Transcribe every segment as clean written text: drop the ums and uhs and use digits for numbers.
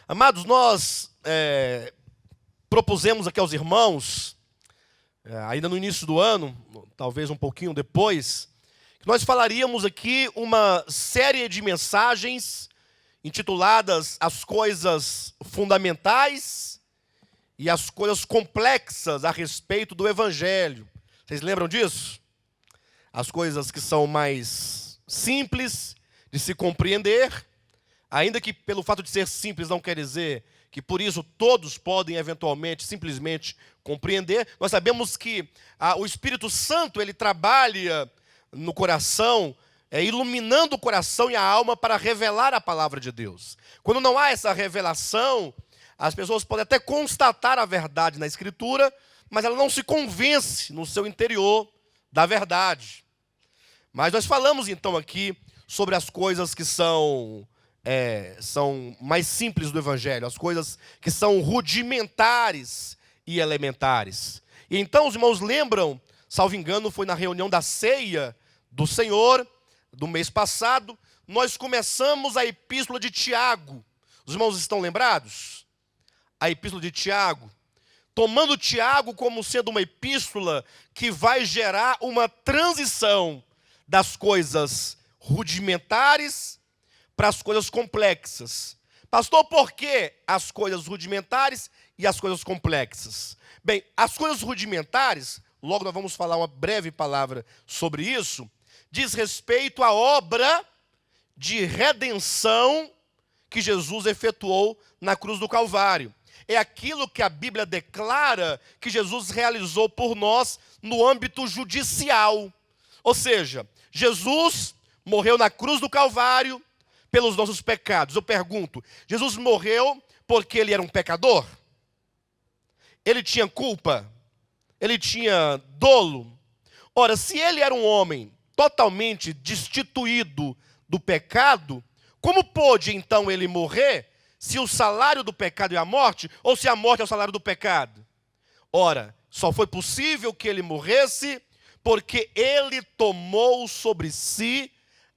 Amados, nós propusemos aqui aos irmãos, ainda no início do ano, talvez um pouquinho depois, que nós falaríamos aqui uma série de mensagens intituladas As Coisas Fundamentais e as Coisas Complexas a respeito do Evangelho. Vocês lembram disso? As coisas que são mais simples de se compreender, ainda que pelo fato de ser simples não quer dizer que por isso todos podem eventualmente, simplesmente compreender. Nós sabemos que o Espírito Santo, ele trabalha no coração, iluminando o coração e a alma para revelar a palavra de Deus. Quando não há essa revelação, as pessoas podem até constatar a verdade na Escritura, mas ela não se convence no seu interior da verdade. Mas nós falamos então aqui sobre as coisas que são mais simples do Evangelho, as coisas que são rudimentares e elementares. E então os irmãos lembram, salvo engano, foi na reunião da ceia do Senhor, do mês passado, nós começamos a epístola de Tiago. Os irmãos estão lembrados? A epístola de Tiago. Tomando Tiago como sendo uma epístola que vai gerar uma transição das coisas rudimentares para as coisas complexas. Pastor, por que as coisas rudimentares e as coisas complexas? Bem, as coisas rudimentares, logo nós vamos falar uma breve palavra sobre isso, diz respeito à obra de redenção que Jesus efetuou na cruz do Calvário. É aquilo que a Bíblia declara que Jesus realizou por nós no âmbito judicial. Ou seja, Jesus morreu na cruz do Calvário pelos nossos pecados. Eu pergunto, Jesus morreu porque ele era um pecador? Ele tinha culpa? Ele tinha dolo? Ora, se ele era um homem totalmente destituído do pecado, como pôde então ele morrer se o salário do pecado é a morte, ou se a morte é o salário do pecado? Ora, só foi possível que ele morresse porque ele tomou sobre si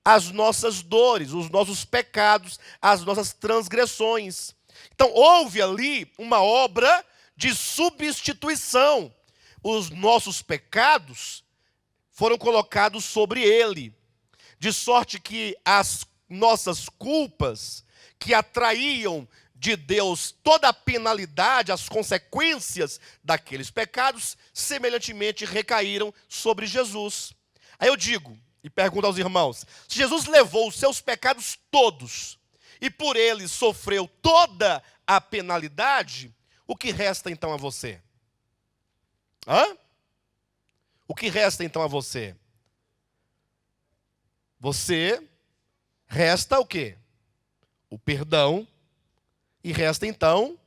as nossas dores, os nossos pecados, as nossas transgressões. Então houve ali uma obra de substituição. Os nossos pecados foram colocados sobre ele, de sorte que as nossas culpas, que atraíam de Deus toda a penalidade, as consequências daqueles pecados, semelhantemente recaíram sobre Jesus. Aí eu digo, e pergunto aos irmãos, se Jesus levou os seus pecados todos, e por ele sofreu toda a penalidade, o que resta então a você? O que resta então a você? Você resta o quê? O perdão, e resta então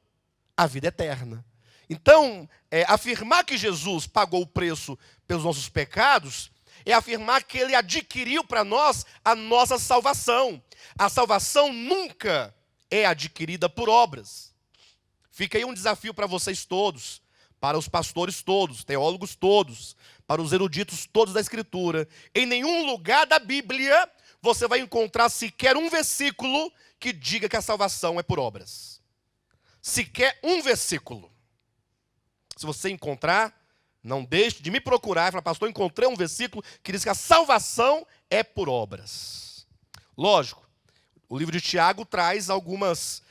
a vida eterna. Então, afirmar que Jesus pagou o preço pelos nossos pecados é afirmar que ele adquiriu para nós a nossa salvação. A salvação nunca é adquirida por obras. Fica aí um desafio para vocês todos, para os pastores todos, teólogos todos, para os eruditos todos da Escritura. Em nenhum lugar da Bíblia você vai encontrar sequer um versículo que diga que a salvação é por obras. Sequer um versículo. Se você encontrar, não deixe de me procurar e falar, pastor, encontrei um versículo que diz que a salvação é por obras. Lógico, o livro de Tiago traz alguns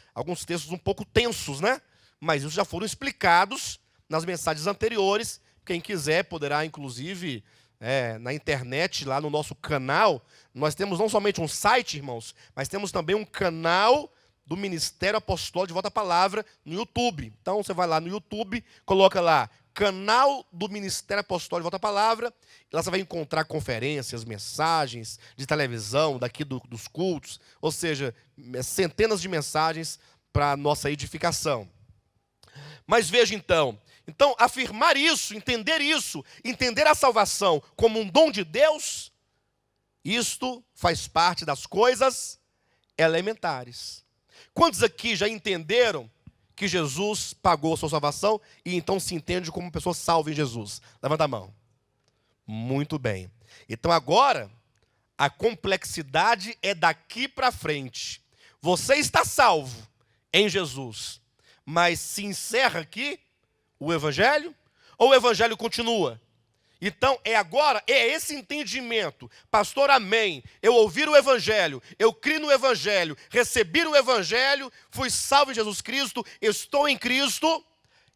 textos um pouco tensos, né? Mas isso já foram explicados nas mensagens anteriores. Quem quiser poderá, inclusive, na internet, lá no nosso canal, nós temos não somente um site, irmãos, mas temos também um canal do Ministério Apostólico de Volta à Palavra no YouTube. Então você vai lá no YouTube, coloca lá, canal do Ministério Apostólico de Volta à Palavra, e lá você vai encontrar conferências, mensagens de televisão, daqui dos cultos, ou seja, centenas de mensagens para a nossa edificação. Mas veja então, afirmar isso, entender a salvação como um dom de Deus, isto faz parte das coisas elementares. Quantos aqui já entenderam que Jesus pagou a sua salvação e então se entende como uma pessoa salva em Jesus? Levanta a mão. Muito bem. Então agora, a complexidade é daqui para frente. Você está salvo em Jesus. Mas se encerra aqui o evangelho ou o evangelho continua? Então, é esse entendimento. Pastor, amém. Eu ouvi o evangelho, eu criei no evangelho, recebi o evangelho, fui salvo em Jesus Cristo, estou em Cristo.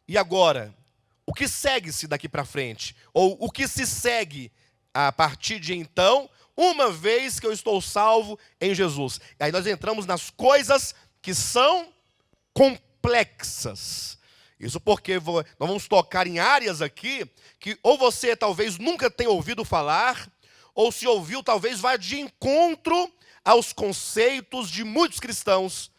E agora, o que segue-se daqui para frente? Ou o que se segue a partir de então, uma vez que eu estou salvo em Jesus? E aí nós entramos nas coisas que são complexas. Isso porque nós vamos tocar em áreas aqui que ou você talvez nunca tenha ouvido falar, ou se ouviu, talvez vá de encontro aos conceitos de muitos cristãos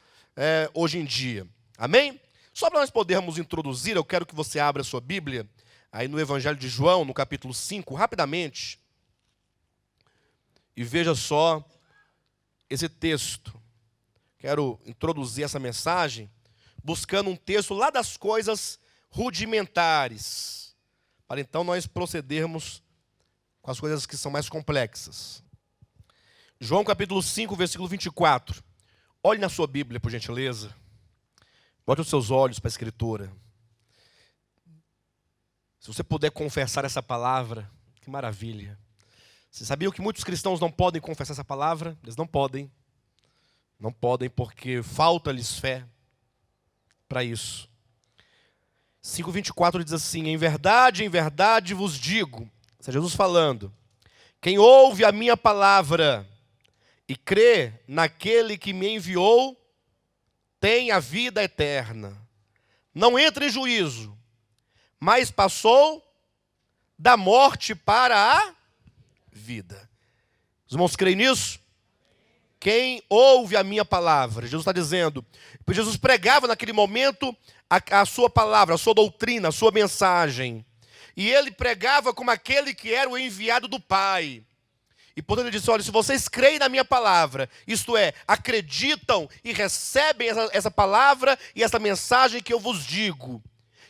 hoje em dia. Amém? Só para nós podermos introduzir, eu quero que você abra a sua Bíblia, aí no Evangelho de João, no capítulo 5, rapidamente, e veja só esse texto. Quero introduzir essa mensagem buscando um texto lá das coisas rudimentares, para então nós procedermos com as coisas que são mais complexas. João capítulo 5, versículo 24. Olhe na sua Bíblia, por gentileza. Bote os seus olhos para a Escritura. Se você puder confessar essa palavra, que maravilha. Você sabia que muitos cristãos não podem confessar essa palavra? Eles não podem. Não podem porque falta-lhes fé para isso. 5:24 diz assim: em verdade vos digo, isso é Jesus falando, quem ouve a minha palavra e crê naquele que me enviou, tem a vida eterna. Não entra em juízo, mas passou da morte para a vida. Os irmãos creem nisso? Quem ouve a minha palavra, Jesus está dizendo, porque Jesus pregava naquele momento a sua palavra, a sua doutrina, a sua mensagem. E ele pregava como aquele que era o enviado do Pai. E portanto ele disse, olha, se vocês creem na minha palavra, isto é, acreditam e recebem essa palavra e essa mensagem que eu vos digo,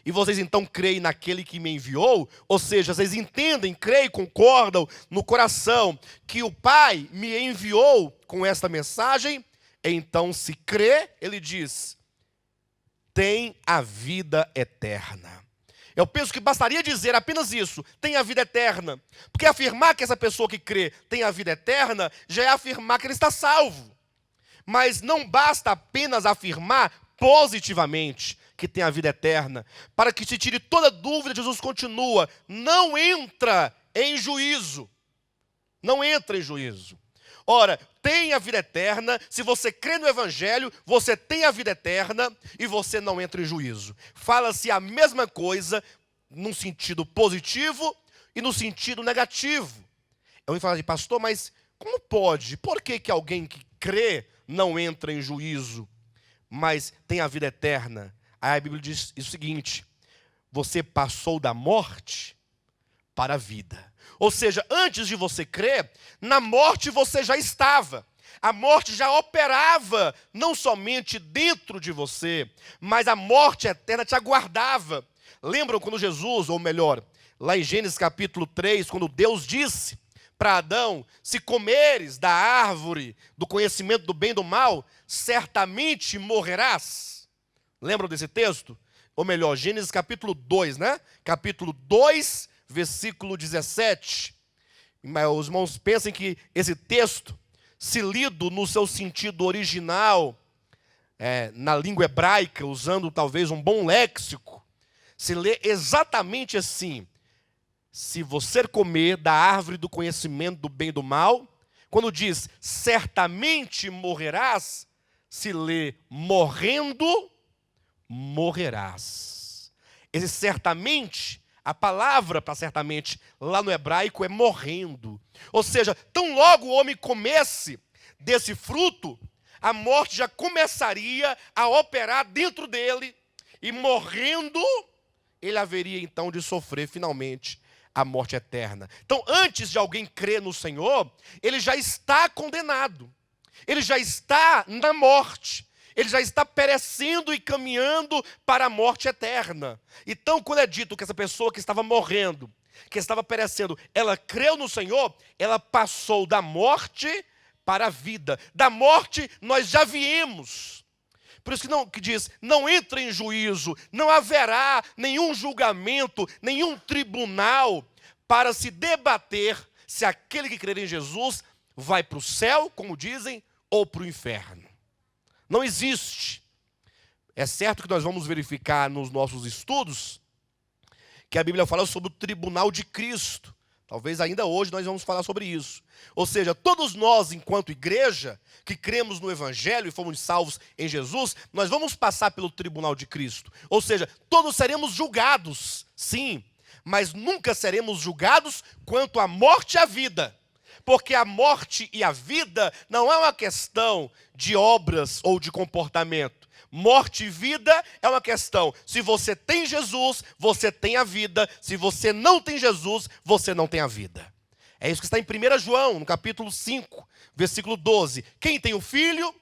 e vocês então creem naquele que me enviou, ou seja, vocês entendem, creem, concordam no coração que o Pai me enviou com esta mensagem, então se crê, ele diz, tem a vida eterna. Eu penso que bastaria dizer apenas isso, tem a vida eterna, porque afirmar que essa pessoa que crê tem a vida eterna, já é afirmar que ele está salvo. Mas não basta apenas afirmar positivamente que tem a vida eterna. Para que se tire toda dúvida, Jesus continua, não entra em juízo. Não entra em juízo. Ora, tem a vida eterna, se você crê no Evangelho, você tem a vida eterna e você não entra em juízo. Fala-se a mesma coisa num sentido positivo e no sentido negativo. Eu vou falar de pastor, mas como pode? Por que alguém que crê não entra em juízo, mas tem a vida eterna? Aí a Bíblia diz o seguinte, você passou da morte para a vida. Ou seja, antes de você crer, na morte você já estava. A morte já operava, não somente dentro de você, mas a morte eterna te aguardava. Lembram quando Jesus, ou melhor, lá em Gênesis capítulo 3, quando Deus disse para Adão, se comeres da árvore do conhecimento do bem e do mal, certamente morrerás. Lembram desse texto? Ou melhor, Gênesis capítulo 2, né? Capítulo 2, versículo 17. Mas os irmãos pensem que esse texto, se lido no seu sentido original, na língua hebraica, usando talvez um bom léxico, se lê exatamente assim. Se você comer da árvore do conhecimento do bem e do mal, quando diz certamente morrerás, se lê morrendo, morrerás. Esse certamente, a palavra para certamente lá no hebraico é morrendo. Ou seja, tão logo o homem comesse desse fruto, a morte já começaria a operar dentro dele, e morrendo, ele haveria então de sofrer finalmente a morte eterna. Então, antes de alguém crer no Senhor, ele já está condenado. Ele já está na morte. Ele já está perecendo e caminhando para a morte eterna. Então, quando é dito que essa pessoa que estava morrendo, que estava perecendo, ela creu no Senhor, ela passou da morte para a vida. Da morte nós já viemos. Por isso que diz, não entre em juízo, não haverá nenhum julgamento, nenhum tribunal para se debater se aquele que crer em Jesus vai para o céu, como dizem, ou para o inferno. Não existe. É certo que nós vamos verificar nos nossos estudos que a Bíblia fala sobre o tribunal de Cristo. Talvez ainda hoje nós vamos falar sobre isso. Ou seja, todos nós, enquanto igreja, que cremos no Evangelho e fomos salvos em Jesus, nós vamos passar pelo tribunal de Cristo. Ou seja, todos seremos julgados, sim, mas nunca seremos julgados quanto à morte e à vida. Porque a morte e a vida não é uma questão de obras ou de comportamento. Morte e vida é uma questão. Se você tem Jesus, você tem a vida. Se você não tem Jesus, você não tem a vida. É isso que está em 1 João, no capítulo 5, versículo 12. Quem tem o filho,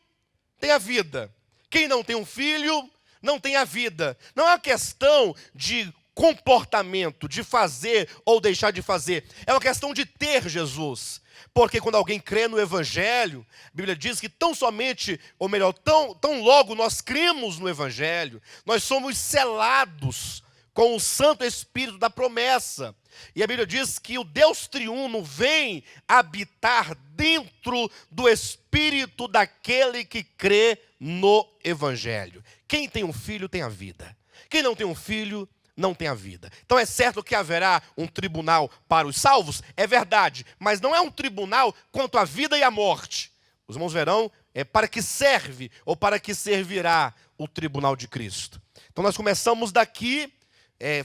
tem a vida. Quem não tem um filho, não tem a vida. Não é uma questão de comportamento, de fazer ou deixar de fazer. É uma questão de ter Jesus. Porque quando alguém crê no Evangelho, a Bíblia diz que tão somente, ou melhor, tão logo nós cremos no Evangelho, nós somos selados com o Santo Espírito da promessa. E a Bíblia diz que o Deus triuno vem habitar dentro do espírito daquele que crê no Evangelho. Quem tem um filho tem a vida. Quem não tem um filho não tem a vida. Então é certo que haverá um tribunal para os salvos, é verdade, mas não é um tribunal quanto à vida e à morte. Os irmãos verão para que serve ou para que servirá o tribunal de Cristo. Então nós começamos daqui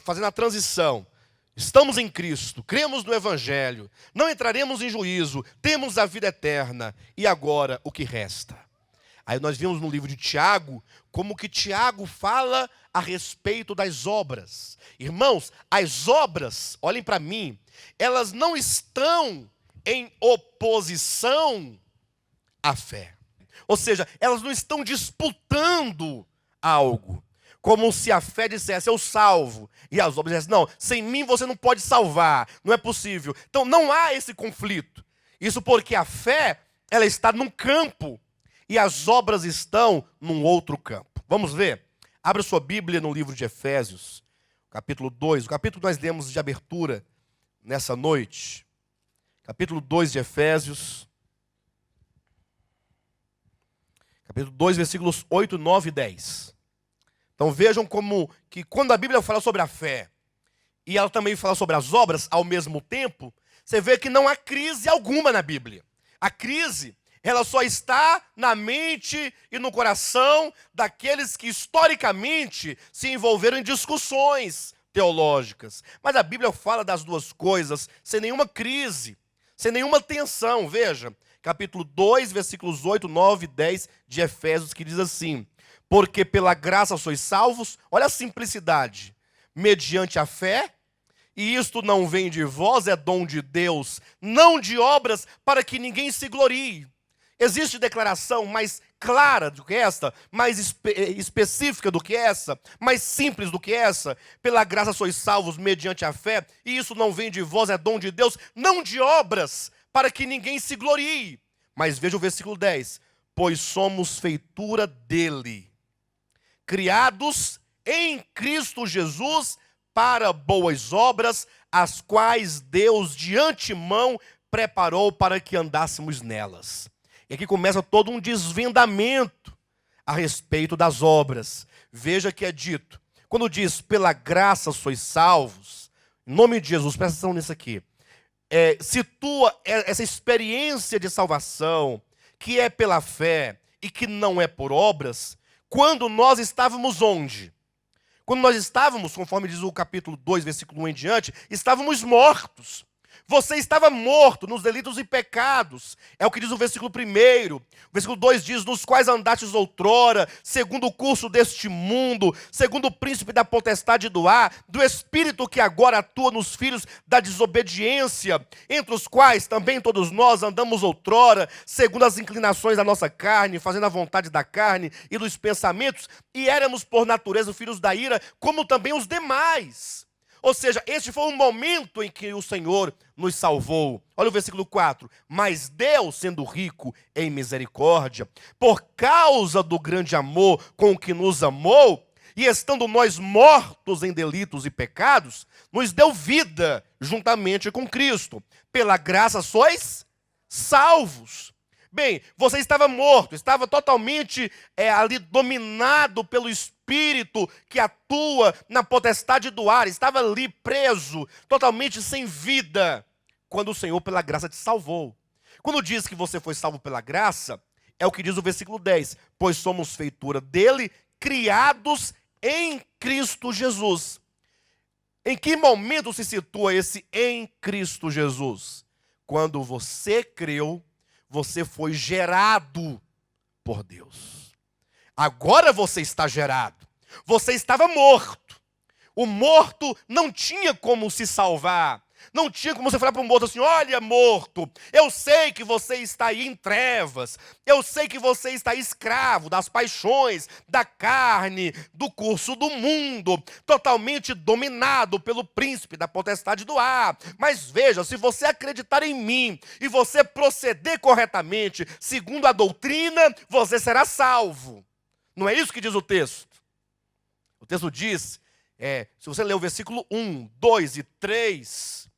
fazendo a transição. Estamos em Cristo, cremos no Evangelho, não entraremos em juízo, temos a vida eterna. E agora o que resta? Aí nós vimos no livro de Tiago, como que Tiago fala a respeito das obras. Irmãos, as obras, olhem para mim, elas não estão em oposição à fé. Ou seja, elas não estão disputando algo. Como se a fé dissesse, eu salvo. E as obras dissessem, não, sem mim você não pode salvar, não é possível. Então não há esse conflito. Isso porque a fé, ela está num campo. E as obras estão num outro campo. Vamos ver? Abra sua Bíblia no livro de Efésios, capítulo 2. O capítulo que nós lemos de abertura nessa noite. Capítulo 2 de Efésios. Capítulo 2, versículos 8, 9 e 10. Então vejam como que quando a Bíblia fala sobre a fé, e ela também fala sobre as obras ao mesmo tempo, você vê que não há crise alguma na Bíblia. A crise, ela só está na mente e no coração daqueles que historicamente se envolveram em discussões teológicas. Mas a Bíblia fala das duas coisas sem nenhuma crise, sem nenhuma tensão. Veja, capítulo 2, versículos 8, 9 e 10 de Efésios, que diz assim: porque pela graça sois salvos, olha a simplicidade, mediante a fé, e isto não vem de vós, é dom de Deus, não de obras, para que ninguém se glorie. Existe declaração mais clara do que esta, mais específica do que essa, mais simples do que essa? Pela graça sois salvos mediante a fé, e isso não vem de vós, é dom de Deus, não de obras, para que ninguém se glorie. Mas veja o versículo 10. Pois somos feitura dele, criados em Cristo Jesus para boas obras, as quais Deus de antemão preparou para que andássemos nelas. E aqui começa todo um desvendamento a respeito das obras. Veja que é dito, quando diz, pela graça sois salvos, em nome de Jesus, presta atenção nisso aqui, situa essa experiência de salvação, que é pela fé e que não é por obras, quando nós estávamos onde? Quando nós estávamos, conforme diz o capítulo 2, versículo 1 em diante, estávamos mortos. Você estava morto nos delitos e pecados. É o que diz o versículo 1. O versículo 2 diz, nos quais andastes outrora, segundo o curso deste mundo, segundo o príncipe da potestade do ar, do espírito que agora atua nos filhos da desobediência, entre os quais também todos nós andamos outrora, segundo as inclinações da nossa carne, fazendo a vontade da carne e dos pensamentos, e éramos por natureza filhos da ira, como também os demais. Ou seja, este foi o momento em que o Senhor nos salvou. Olha o versículo 4. Mas Deus, sendo rico em misericórdia, por causa do grande amor com que nos amou, e estando nós mortos em delitos e pecados, nos deu vida juntamente com Cristo. Pela graça sois salvos. Bem, você estava morto, estava totalmente ali dominado pelo Espírito que atua na potestade do ar, estava ali preso, totalmente sem vida, quando o Senhor pela graça te salvou. Quando diz que você foi salvo pela graça, é o que diz o versículo 10, pois somos feitura dele, criados em Cristo Jesus. Em que momento se situa esse em Cristo Jesus? Quando você creu, você foi gerado por Deus. Agora você está gerado. Você estava morto. O morto não tinha como se salvar. Não tinha como você falar para o morto assim, olha, morto, eu sei que você está aí em trevas, eu sei que você está escravo das paixões, da carne, do curso do mundo, totalmente dominado pelo príncipe da potestade do ar. Mas veja, se você acreditar em mim e você proceder corretamente, segundo a doutrina, você será salvo. Não é isso que diz o texto? O texto diz, se você ler o versículo 1, 2 e 3...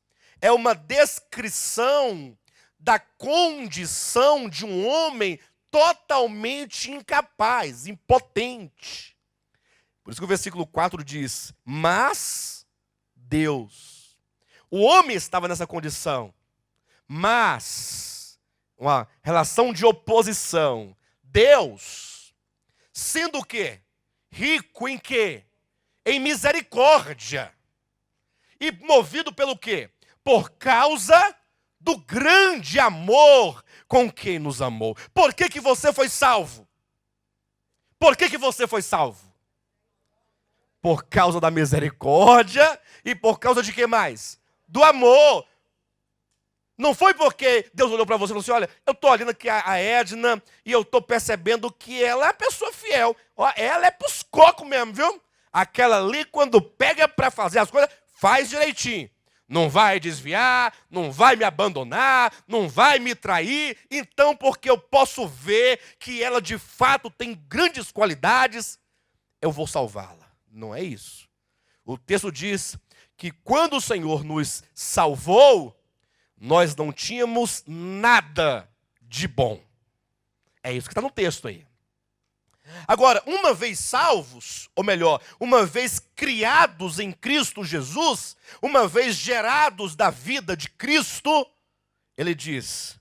é uma descrição da condição de um homem totalmente incapaz, impotente. Por isso que o versículo 4 diz, mas Deus. O homem estava nessa condição, mas, uma relação de oposição. Deus, sendo o quê? Rico em quê? Em misericórdia. E movido pelo quê? Por causa do grande amor com quem nos amou. Por que que você foi salvo? Por que que você foi salvo? Por causa da misericórdia e por causa de que mais? Do amor. Não foi porque Deus olhou para você e falou assim, olha, eu estou olhando aqui a Edna e eu estou percebendo que ela é uma pessoa fiel. Ó, ela é pros cocos mesmo, viu? Aquela ali, quando pega para fazer as coisas, faz direitinho. Não vai desviar, não vai me abandonar, não vai me trair. Então, porque eu posso ver que ela de fato tem grandes qualidades, eu vou salvá-la. Não é isso. O texto diz que quando o Senhor nos salvou, nós não tínhamos nada de bom. É isso que está no texto aí. Agora, uma vez salvos, ou melhor, uma vez criados em Cristo Jesus, uma vez gerados da vida de Cristo, ele diz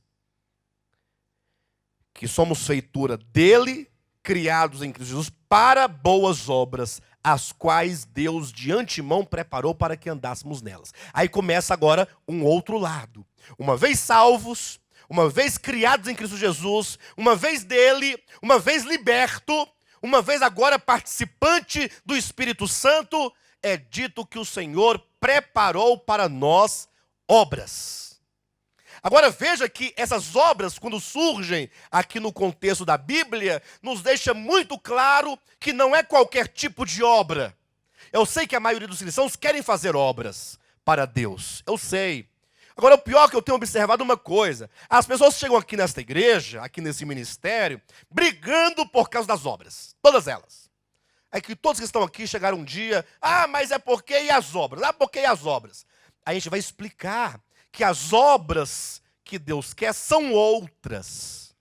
que somos feitura dele, criados em Cristo Jesus, para boas obras, as quais Deus de antemão preparou para que andássemos nelas. Aí começa agora um outro lado. Uma vez salvos, uma vez criados em Cristo Jesus, uma vez dele, uma vez liberto, uma vez agora participante do Espírito Santo, é dito que o Senhor preparou para nós obras. Agora veja que essas obras, quando surgem aqui no contexto da Bíblia, nos deixa muito claro que não é qualquer tipo de obra. Eu sei que a maioria dos cristãos querem fazer obras para Deus, eu sei. Agora, o pior é que eu tenho observado uma coisa. As pessoas chegam aqui nesta igreja, aqui nesse ministério, brigando por causa das obras. Todas elas. É que todos que estão aqui chegaram um dia, mas é porque e as obras? Porque e as obras? Aí a gente vai explicar que as obras que Deus quer são outras.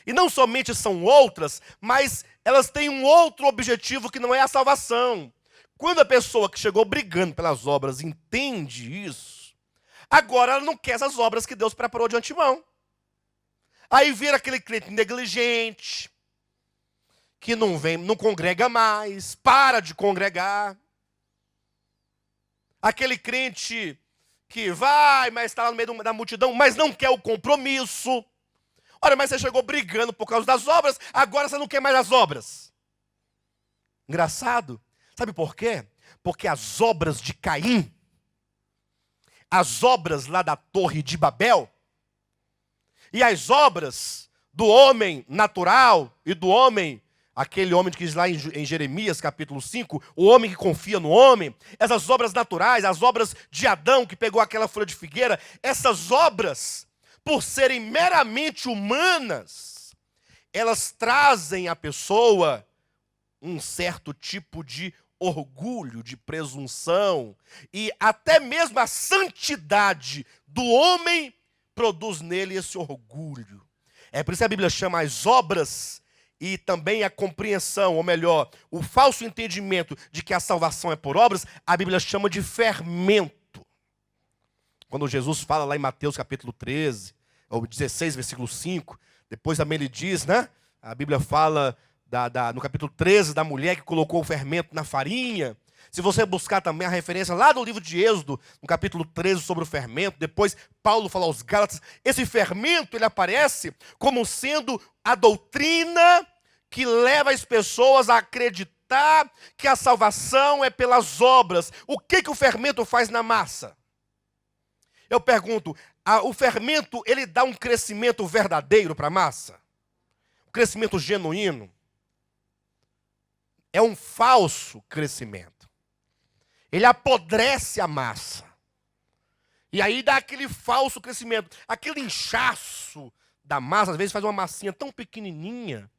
E não somente são outras, mas elas têm um outro objetivo que não é a salvação. Quando a pessoa que chegou brigando pelas obras entende isso, agora ela não quer essas obras que Deus preparou de antemão. Aí vira aquele crente negligente, que não vem, não congrega mais, para de congregar. Aquele crente que vai, mas está lá no meio da multidão, mas não quer o compromisso. Ora, mas você chegou brigando por causa das obras, agora você não quer mais as obras. Engraçado. Sabe por quê? Porque as obras de Caim, as obras lá da Torre de Babel, e as obras do homem natural e do homem aquele homem que diz lá em Jeremias capítulo 5, o homem que confia no homem, essas obras naturais, as obras de Adão que pegou aquela folha de figueira, essas obras, por serem meramente humanas, elas trazem à pessoa um certo tipo de orgulho, de presunção, e até mesmo a santidade do homem produz nele esse orgulho. É por isso que a Bíblia chama as obras e também a compreensão, ou melhor, o falso entendimento de que a salvação é por obras, a Bíblia chama de fermento. Quando Jesus fala lá em Mateus capítulo 13, ou 16, versículo 5, depois também ele diz, né? A Bíblia fala no capítulo 13 da mulher que colocou o fermento na farinha. Se você buscar também a referência lá do livro de Êxodo, no capítulo 13 sobre o fermento, depois Paulo fala aos Gálatas, esse fermento ele aparece como sendo a doutrina que leva as pessoas a acreditar que a salvação é pelas obras. O que o fermento faz na massa? Eu pergunto, o fermento ele dá um crescimento verdadeiro para a massa? Um crescimento genuíno? É um falso crescimento. Ele apodrece a massa. E aí dá aquele falso crescimento. Aquele inchaço da massa, às vezes faz uma massinha tão pequenininha,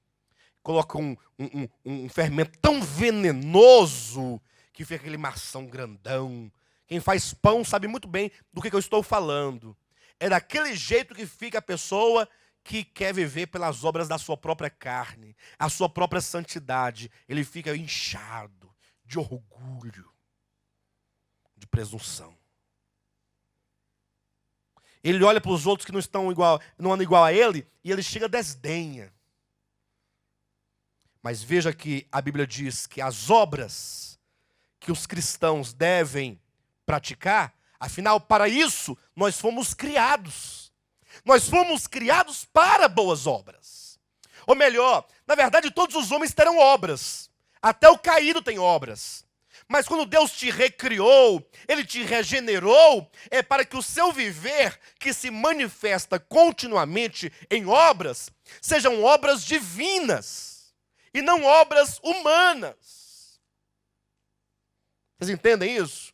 coloca um fermento tão venenoso, que fica aquele mação grandão. Quem faz pão sabe muito bem do que eu estou falando. É daquele jeito que fica a pessoa que quer viver pelas obras da sua própria carne, a sua própria santidade. Ele fica inchado de orgulho, de presunção. Ele olha para os outros que não andam igual a ele, e ele chega a desdenha. Mas veja que a Bíblia diz que as obras que os cristãos devem praticar, afinal, para isso, nós fomos criados. Nós fomos criados para boas obras. Ou melhor, na verdade, todos os homens terão obras. Até o caído tem obras. Mas quando Deus te recriou, Ele te regenerou, é para que o seu viver, que se manifesta continuamente em obras, sejam obras divinas e não obras humanas. Vocês entendem isso?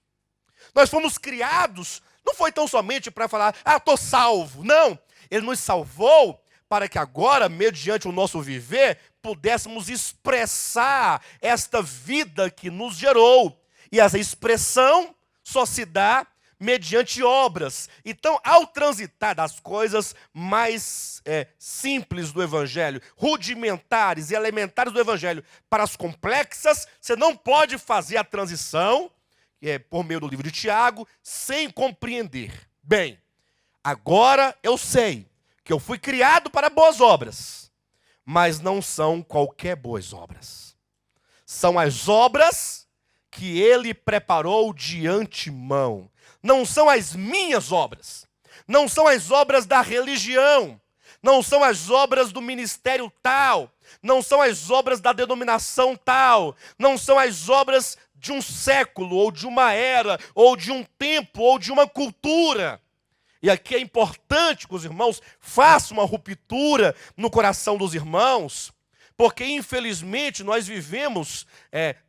Nós fomos criados, não foi tão somente para falar, estou salvo. Não, Ele nos salvou para que agora, mediante o nosso viver, pudéssemos expressar esta vida que nos gerou. E essa expressão só se dá mediante obras. Então, ao transitar das coisas mais simples do Evangelho, rudimentares e elementares do Evangelho, para as complexas, você não pode fazer a transição, por meio do livro de Tiago, sem compreender. Bem, agora eu sei que eu fui criado para boas obras, mas não são qualquer boas obras. São as obras que Ele preparou de antemão. Não são as minhas obras, não são as obras da religião, não são as obras do ministério tal, não são as obras da denominação tal, não são as obras de um século, ou de uma era, ou de um tempo, ou de uma cultura. E aqui é importante que os irmãos façam uma ruptura no coração dos irmãos, porque infelizmente nós vivemos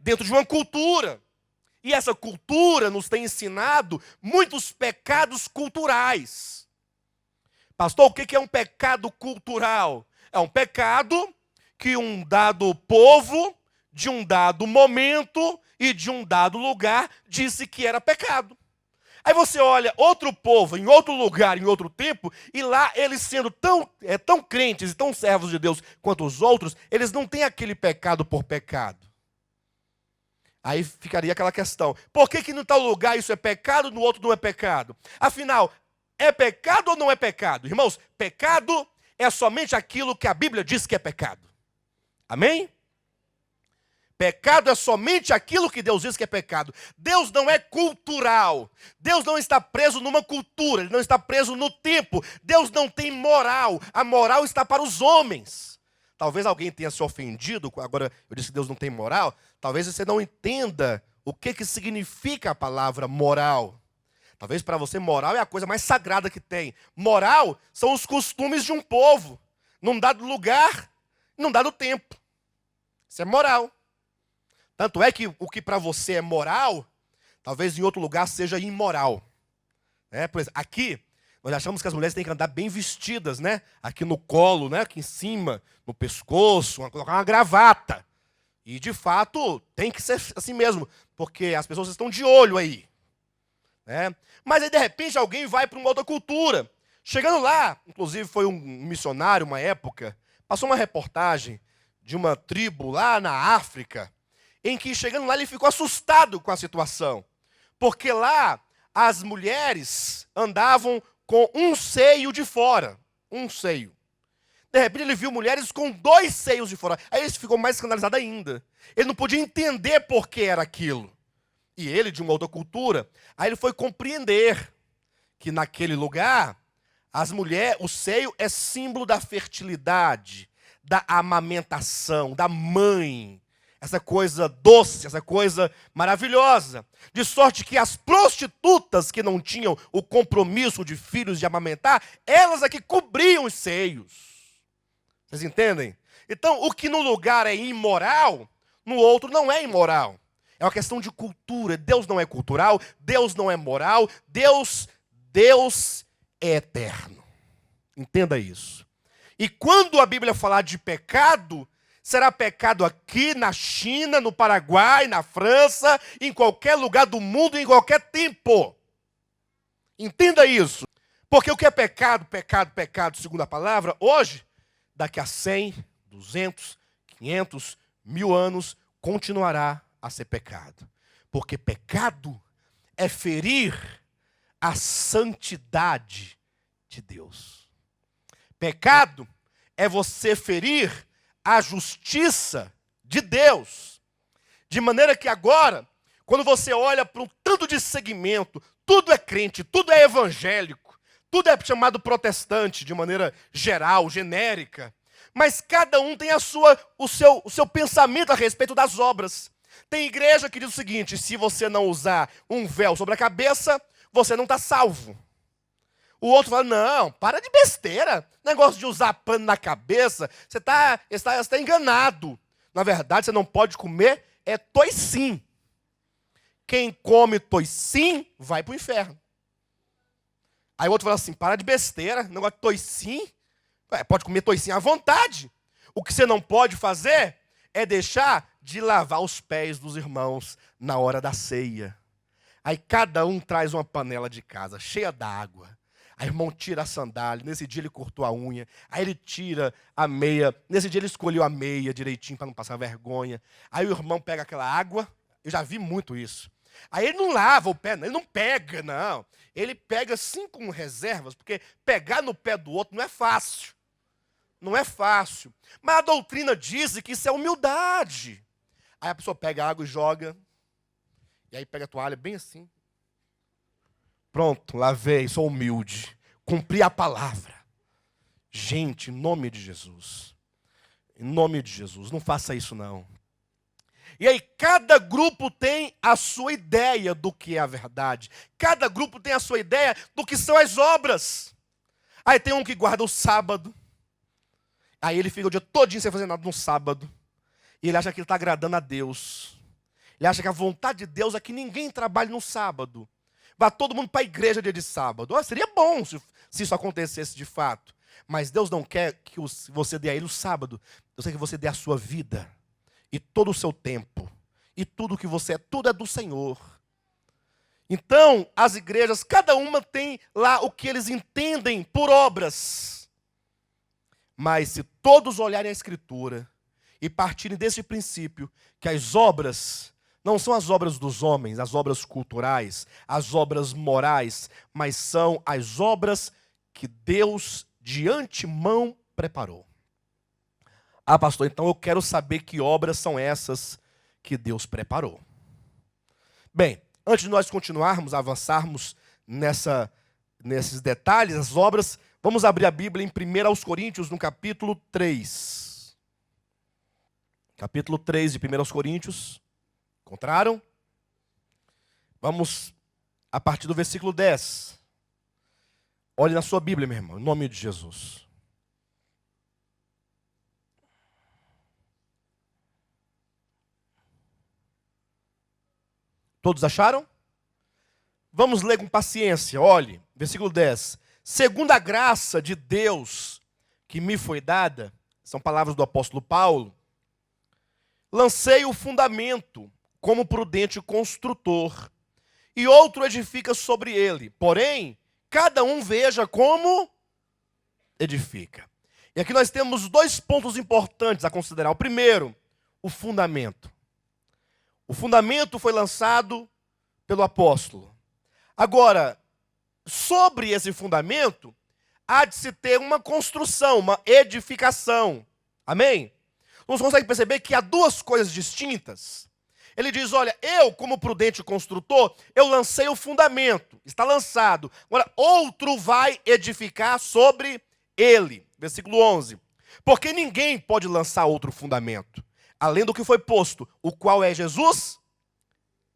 dentro de uma cultura. E essa cultura nos tem ensinado muitos pecados culturais. Pastor, o que é um pecado cultural? É um pecado que um dado povo, de um dado momento e de um dado lugar, disse que era pecado. Aí você olha outro povo, em outro lugar, em outro tempo, e lá eles sendo tão crentes e tão servos de Deus quanto os outros, eles não têm aquele pecado por pecado. Aí ficaria aquela questão, por que no tal lugar isso é pecado, no outro não é pecado? Afinal, é pecado ou não é pecado? Irmãos, pecado é somente aquilo que a Bíblia diz que é pecado. Amém? Pecado é somente aquilo que Deus diz que é pecado. Deus não é cultural. Deus não está preso numa cultura. Ele não está preso no tempo. Deus não tem moral. A moral está para os homens. Talvez alguém tenha se ofendido. Agora eu disse que Deus não tem moral. Talvez você não entenda o que significa a palavra moral. Talvez para você moral é a coisa mais sagrada que tem. Moral são os costumes de um povo. Num dado lugar, num dado tempo. Isso é moral. Tanto é que o que para você é moral, talvez em outro lugar seja imoral. Por exemplo, aqui, nós achamos que as mulheres têm que andar bem vestidas, né? Aqui no colo, né? Aqui em cima, no pescoço, colocar uma gravata. E, de fato, tem que ser assim mesmo, porque as pessoas estão de olho aí. Mas aí, de repente, alguém vai para uma outra cultura. Chegando lá, inclusive foi um missionário, uma época, passou uma reportagem de uma tribo lá na África, em que, chegando lá, ele ficou assustado com a situação. Porque lá, as mulheres andavam com um seio de fora. Um seio. De repente, ele viu mulheres com 2 seios de fora. Aí ele ficou mais escandalizado ainda. Ele não podia entender por que era aquilo. E ele, de uma outra cultura, aí ele foi compreender que naquele lugar, as mulheres, o seio é símbolo da fertilidade, da amamentação, da mãe. Essa coisa doce, essa coisa maravilhosa. De sorte que as prostitutas que não tinham o compromisso de filhos de amamentar, elas é que cobriam os seios. Vocês entendem? Então, o que no lugar é imoral, no outro não é imoral. É uma questão de cultura. Deus não é cultural, Deus não é moral, Deus é eterno. Entenda isso. E quando a Bíblia falar de pecado, será pecado aqui na China, no Paraguai, na França, em qualquer lugar do mundo, em qualquer tempo. Entenda isso. Porque o que é pecado, pecado, pecado, segundo a palavra, hoje, daqui a 100, 200, 500, 1000 anos, continuará a ser pecado. Porque pecado é ferir a santidade de Deus. Pecado é você ferir a justiça de Deus. De maneira que agora, quando você olha para um tanto de segmento, tudo é crente, tudo é evangélico, tudo é chamado protestante de maneira geral, genérica, mas cada um tem o seu pensamento a respeito das obras. Tem igreja que diz o seguinte: se você não usar um véu sobre a cabeça, você não está salvo. O outro fala: não, para de besteira, negócio de usar pano na cabeça, você está enganado. Na verdade, você não pode comer toicinho. Quem come toicinho vai para o inferno. Aí o outro fala assim: para de besteira, negócio de toicinho. Pode comer toicinho à vontade. O que você não pode fazer é deixar de lavar os pés dos irmãos na hora da ceia. Aí cada um traz uma panela de casa cheia d'água. Aí o irmão tira a sandália, nesse dia ele cortou a unha, aí ele tira a meia, nesse dia ele escolheu a meia direitinho para não passar vergonha. Aí o irmão pega aquela água, eu já vi muito isso. Aí ele não lava o pé, ele não pega, não. Ele pega assim com reservas, porque pegar no pé do outro não é fácil. Não é fácil. Mas a doutrina diz que isso é humildade. Aí a pessoa pega a água e joga. E aí pega a toalha bem assim. Pronto, lavei, sou humilde. Cumpri a palavra. Gente, em nome de Jesus. Em nome de Jesus, não faça isso não. E aí cada grupo tem a sua ideia do que é a verdade. Cada grupo tem a sua ideia do que são as obras. Aí tem um que guarda o sábado. Aí ele fica o dia todinho sem fazer nada no sábado. E ele acha que ele está agradando a Deus. Ele acha que a vontade de Deus é que ninguém trabalhe no sábado. Vá todo mundo para a igreja dia de sábado. Seria bom se isso acontecesse de fato. Mas Deus não quer que você dê a Ele o sábado. Deus quer que você dê a sua vida. E todo o seu tempo. E tudo que você é, tudo é do Senhor. Então, as igrejas, cada uma tem lá o que eles entendem por obras. Mas se todos olharem a Escritura e partirem desse princípio, que as obras não são as obras dos homens, as obras culturais, as obras morais, mas são as obras que Deus de antemão preparou. Ah, pastor, então eu quero saber que obras são essas que Deus preparou. Bem, antes de nós continuarmos, avançarmos nesses detalhes, as obras, vamos abrir a Bíblia em 1 Coríntios, no capítulo 3. Capítulo 3 de 1 Coríntios. Encontraram? Vamos a partir do versículo 10. Olhe na sua Bíblia, meu irmão, em nome de Jesus. 1 Todos acharam? Vamos ler com paciência. Olhe, versículo 10. Segundo a graça de Deus que me foi dada, são palavras do apóstolo Paulo, lancei o fundamento como prudente construtor, e outro edifica sobre ele. Porém, cada um veja como edifica. E aqui nós temos dois pontos importantes a considerar. O primeiro, o fundamento. O fundamento foi lançado pelo apóstolo. Agora, sobre esse fundamento, há de se ter uma construção, uma edificação. Amém? Você consegue perceber que há duas coisas distintas? Ele diz, olha, eu como prudente construtor, eu lancei o fundamento, está lançado. Agora, outro vai edificar sobre ele. Versículo 11. Porque ninguém pode lançar outro fundamento, além do que foi posto, o qual é Jesus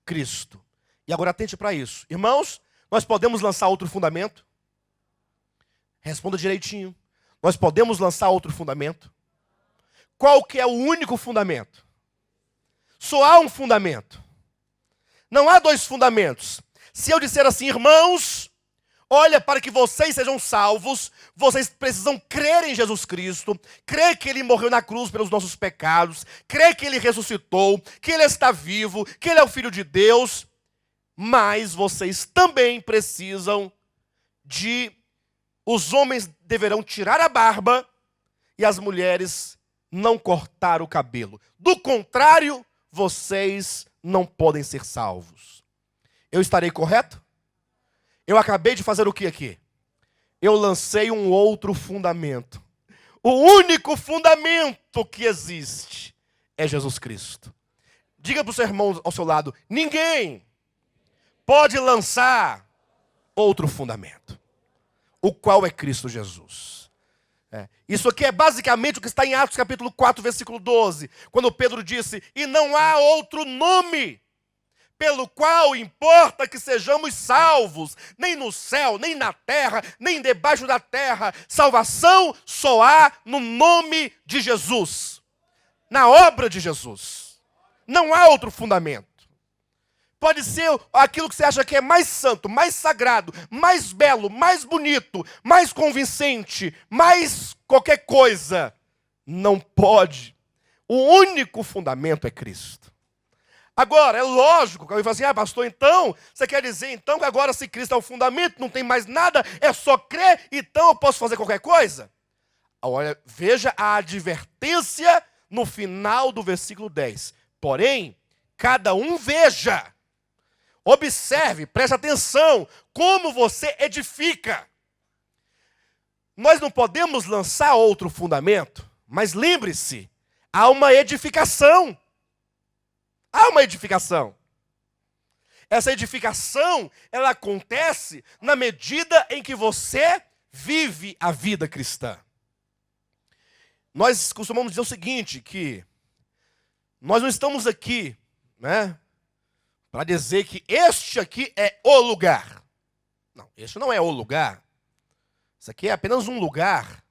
Cristo. E agora atente para isso. Irmãos, nós podemos lançar outro fundamento? Responda direitinho. Nós podemos lançar outro fundamento? Qual que é o único fundamento? Só há um fundamento. Não há dois fundamentos. Se eu disser assim, irmãos, olha, para que vocês sejam salvos, vocês precisam crer em Jesus Cristo, crer que Ele morreu na cruz pelos nossos pecados, crer que Ele ressuscitou, que Ele está vivo, que Ele é o Filho de Deus, mas vocês também precisam os homens deverão tirar a barba e as mulheres não cortar o cabelo. Do contrário, vocês não podem ser salvos. Eu estarei correto? Eu acabei de fazer o que aqui? Eu lancei um outro fundamento. O único fundamento que existe é Jesus Cristo. Diga para o seu irmão ao seu lado, ninguém pode lançar outro fundamento, o qual é Cristo Jesus. Isso aqui é basicamente o que está em Atos capítulo 4, versículo 12, quando Pedro disse, e não há outro nome pelo qual importa que sejamos salvos, nem no céu, nem na terra, nem debaixo da terra. Salvação só há no nome de Jesus, na obra de Jesus. Não há outro fundamento. Pode ser aquilo que você acha que é mais santo, mais sagrado, mais belo, mais bonito, mais convincente, mais qualquer coisa. Não pode. O único fundamento é Cristo. Agora, é lógico que alguém fala assim, pastor, então, você quer dizer então que agora se Cristo é o fundamento, não tem mais nada, é só crer, então eu posso fazer qualquer coisa? Olha, veja a advertência no final do versículo 10. Porém, cada um veja. Observe, preste atenção, como você edifica. Nós não podemos lançar outro fundamento, mas lembre-se, há uma edificação. Há uma edificação. Essa edificação, ela acontece na medida em que você vive a vida cristã. Nós costumamos dizer o seguinte, que nós não estamos aqui, para dizer que este aqui é o lugar. Não, este não é o lugar. Isso aqui é apenas um lugar.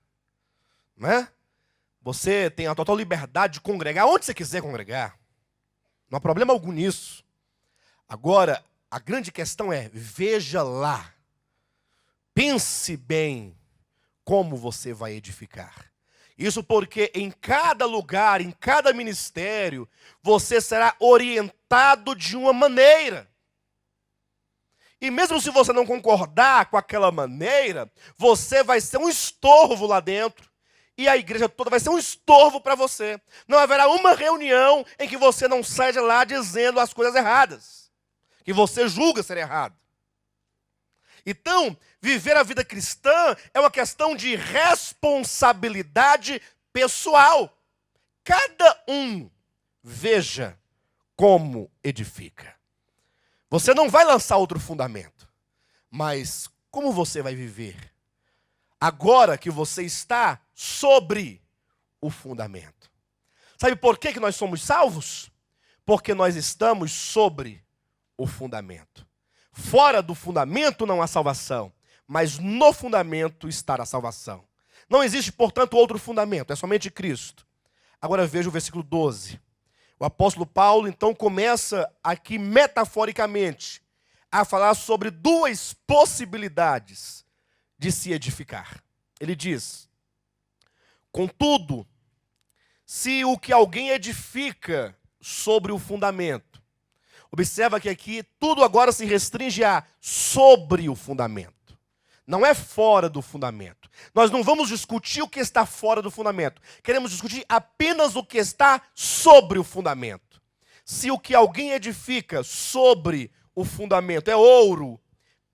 Você tem a total liberdade de congregar onde você quiser congregar. Não há problema algum nisso. Agora, a grande questão é, veja lá. Pense bem como você vai edificar. Isso porque em cada lugar, em cada ministério, você será orientado de uma maneira. E mesmo se você não concordar com aquela maneira, você vai ser um estorvo lá dentro. E a igreja toda vai ser um estorvo para você. Não haverá uma reunião em que você não saia de lá dizendo as coisas erradas, que você julga ser errado. Então, viver a vida cristã é uma questão de responsabilidade pessoal. Cada um veja como edifica. Você não vai lançar outro fundamento, mas como você vai viver agora que você está sobre o fundamento? Sabe por que nós somos salvos? Porque nós estamos sobre o fundamento. Fora do fundamento não há salvação, mas no fundamento está a salvação. Não existe, portanto, outro fundamento, é somente Cristo. Agora veja o versículo 12. O apóstolo Paulo, então, começa aqui metaforicamente a falar sobre duas possibilidades de se edificar. Ele diz: contudo, se o que alguém edifica sobre o fundamento, observa que aqui tudo agora se restringe a sobre o fundamento. Não é fora do fundamento. Nós não vamos discutir o que está fora do fundamento. Queremos discutir apenas o que está sobre o fundamento. Se o que alguém edifica sobre o fundamento é ouro,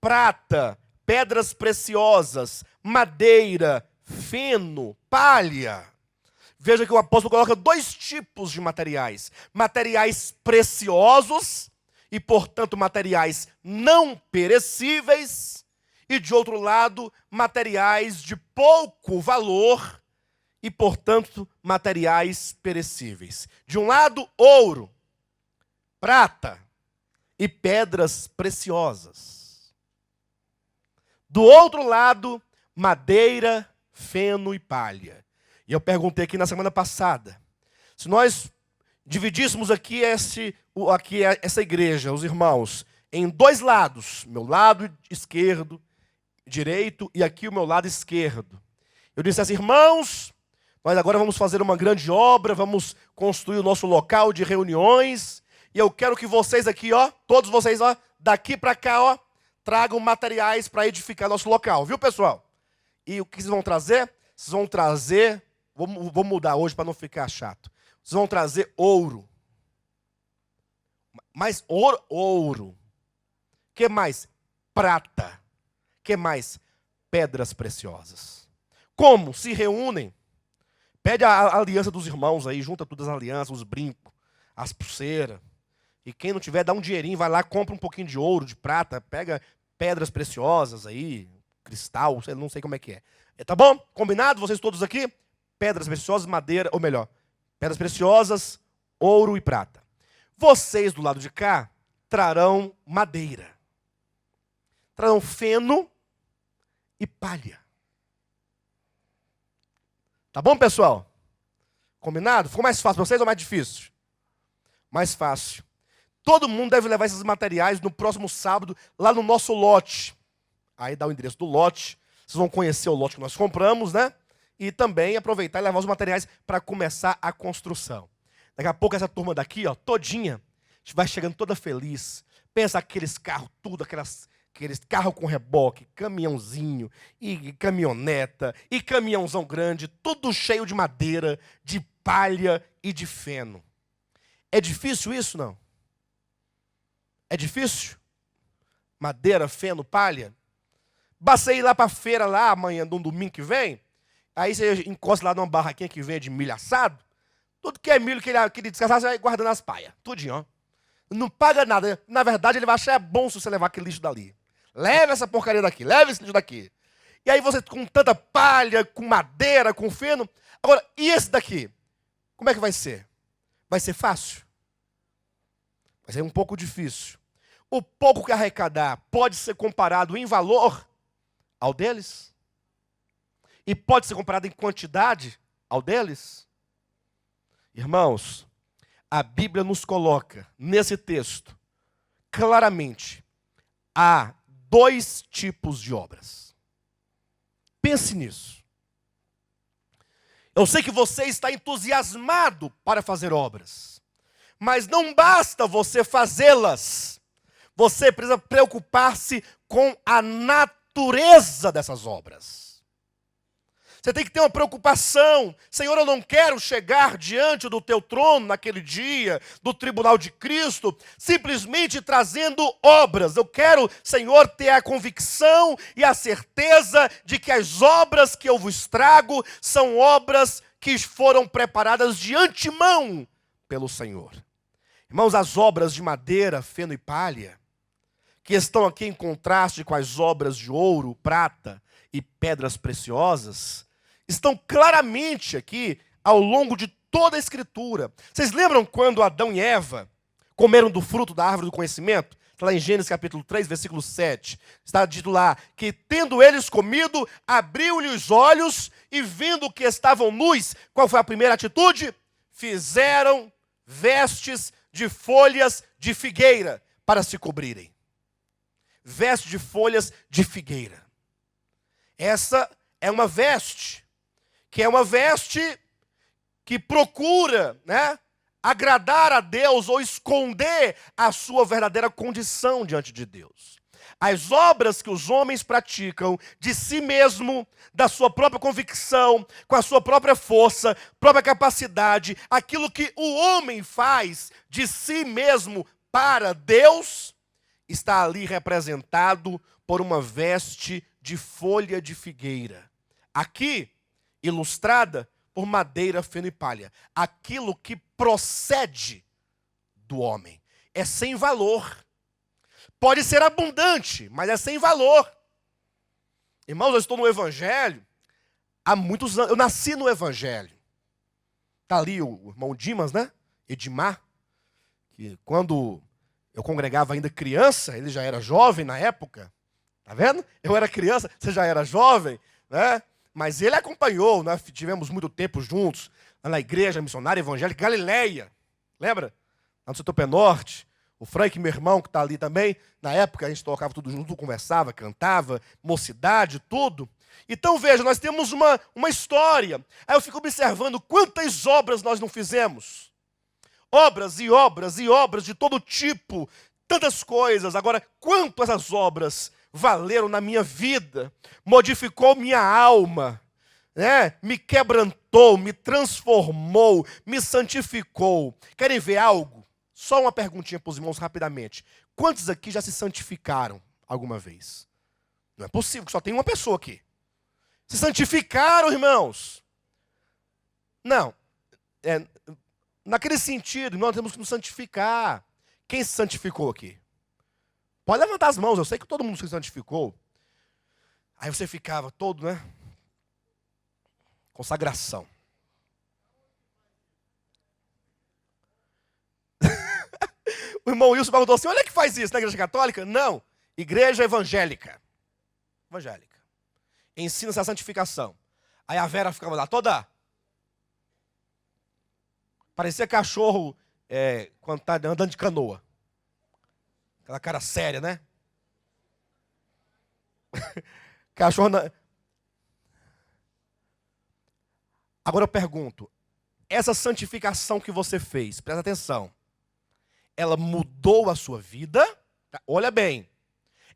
prata, pedras preciosas, madeira, feno, palha. Veja que o apóstolo coloca dois tipos de materiais. Materiais preciosos e, portanto, materiais não perecíveis. E, de outro lado, materiais de pouco valor e, portanto, materiais perecíveis. De um lado, ouro, prata e pedras preciosas. Do outro lado, madeira, feno e palha. E eu perguntei aqui na semana passada, se nós dividíssemos aqui essa igreja, os irmãos, em dois lados, meu lado esquerdo, direito, e aqui o meu lado esquerdo. Eu disse assim: irmãos, nós agora vamos fazer uma grande obra, vamos construir o nosso local de reuniões, e eu quero que vocês aqui, todos vocês, daqui para cá, tragam materiais para edificar nosso local, viu, pessoal? E o que vocês vão trazer? Vocês vão trazer, vou mudar hoje para não ficar chato. Vocês vão trazer ouro. Mais ouro. Que mais? Prata. Que mais? Pedras preciosas. Como? Se reúnem. Pede a aliança dos irmãos aí, junta todas as alianças, os brincos, as pulseiras. E quem não tiver, dá um dinheirinho, vai lá, compra um pouquinho de ouro, de prata, pega pedras preciosas aí, cristal, não sei como é que é. Tá bom? Combinado? Vocês todos aqui? Pedras preciosas, madeira, ou melhor, pedras preciosas, ouro e prata. Vocês do lado de cá trarão madeira. Trarão feno e palha. Tá bom, pessoal? Combinado? Ficou mais fácil para vocês ou mais difícil? Mais fácil. Todo mundo deve levar esses materiais no próximo sábado, lá no nosso lote. Aí dá o endereço do lote. Vocês vão conhecer o lote que nós compramos, né? E também aproveitar e levar os materiais para começar a construção. Daqui a pouco essa turma daqui, todinha, a gente vai chegando toda feliz. Pensa aqueles carros, tudo, aqueles carros com reboque, caminhãozinho, e caminhoneta, e caminhãozão grande, tudo cheio de madeira, de palha e de feno. É difícil isso, não? É difícil? Madeira, feno, palha? Basta ir lá para a feira, lá amanhã, no domingo que vem, aí você encosta lá numa barraquinha que vende milho assado, tudo que é milho que ele descansar, você vai guardando as paias, tudinho, Não paga nada. Na verdade, ele vai achar bom se você levar aquele lixo dali. Leva essa porcaria daqui, leva esse lixo daqui. E aí você com tanta palha, com madeira, com feno. Agora, e esse daqui? Como é que vai ser? Vai ser fácil? Vai ser um pouco difícil. O pouco que arrecadar pode ser comparado em valor ao deles? E pode ser comparado em quantidade ao deles? Irmãos, a Bíblia nos coloca nesse texto claramente há dois tipos de obras. Pense nisso. Eu sei que você está entusiasmado para fazer obras, mas não basta você fazê-las. Você precisa preocupar-se com a natureza dessas obras. Você tem que ter uma preocupação. Senhor, eu não quero chegar diante do teu trono naquele dia, do tribunal de Cristo, simplesmente trazendo obras. Eu quero, Senhor, ter a convicção e a certeza de que as obras que eu vos trago são obras que foram preparadas de antemão pelo Senhor. Irmãos, as obras de madeira, feno e palha, que estão aqui em contraste com as obras de ouro, prata e pedras preciosas, estão claramente aqui ao longo de toda a Escritura. Vocês lembram quando Adão e Eva comeram do fruto da árvore do conhecimento? Está lá em Gênesis capítulo 3, versículo 7. Está dito lá que, tendo eles comido, abriu-lhe os olhos e, vendo que estavam nus, qual foi a primeira atitude? Fizeram vestes de folhas de figueira para se cobrirem. Vestes de folhas de figueira. Essa é uma veste, que é uma veste que procura, né, agradar a Deus ou esconder a sua verdadeira condição diante de Deus. As obras que os homens praticam de si mesmo, da sua própria convicção, com a sua própria força, própria capacidade, aquilo que o homem faz de si mesmo para Deus, está ali representado por uma veste de folha de figueira. Aqui, ilustrada por madeira, feno e palha. Aquilo que procede do homem é sem valor. Pode ser abundante, mas é sem valor. Irmãos, eu estou no Evangelho há muitos anos. Eu nasci no Evangelho. Está ali o irmão Dimas, né? Edmar. Que quando eu congregava ainda criança, ele já era jovem na época. Tá vendo? Eu era criança, você já era jovem, né? Mas ele acompanhou, nós tivemos muito tempo juntos, lá na igreja missionária evangélica Galileia. Lembra? Lá no setor Pé Norte. O Frank, meu irmão, que está ali também. Na época a gente tocava tudo junto, conversava, cantava, mocidade, tudo. Então veja, nós temos uma história. Aí eu fico observando quantas obras nós não fizemos. Obras e obras e obras de todo tipo, tantas coisas. Agora, quanto essas obras valeram na minha vida, modificou minha alma, né? Me quebrantou, me transformou, me santificou. Querem ver algo? Só uma perguntinha para os irmãos rapidamente. Quantos aqui já se santificaram alguma vez? Não é possível que só tem uma pessoa aqui. Se santificaram, irmãos? Não. Naquele sentido, nós temos que nos santificar. Quem se santificou aqui? Pode levantar as mãos, eu sei que todo mundo se santificou. Aí você ficava todo, né? Consagração. O irmão Wilson perguntou assim, olha que faz isso na igreja católica? Não, igreja evangélica. Evangélica. Ensina-se a santificação. Aí a Vera ficava lá toda. Parecia cachorro quando está andando de canoa. Aquela cara séria, né? Cachorro. Agora eu pergunto, essa santificação que você fez, presta atenção, ela mudou a sua vida? Olha bem,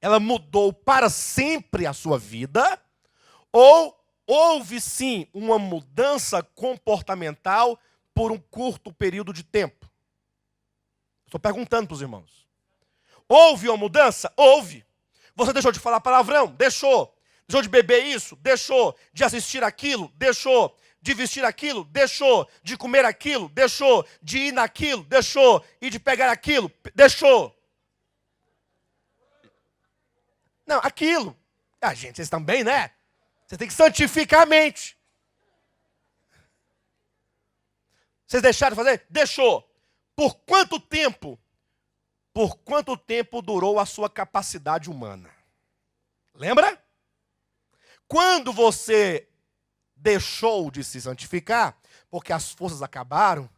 ela mudou para sempre a sua vida? Ou houve sim uma mudança comportamental por um curto período de tempo? Estou perguntando para os irmãos. Houve uma mudança? Houve. Você deixou de falar palavrão? Deixou. Deixou de beber isso? Deixou. De assistir aquilo? Deixou. De vestir aquilo? Deixou. De comer aquilo? Deixou. De ir naquilo? Deixou. E de pegar aquilo? Deixou. Não, aquilo. Ah, gente, vocês estão bem, né? Você tem que santificar a mente. Vocês deixaram de fazer? Deixou. Por quanto tempo? Por quanto tempo durou a sua capacidade humana? Lembra? Quando você deixou de se santificar, porque as forças acabaram,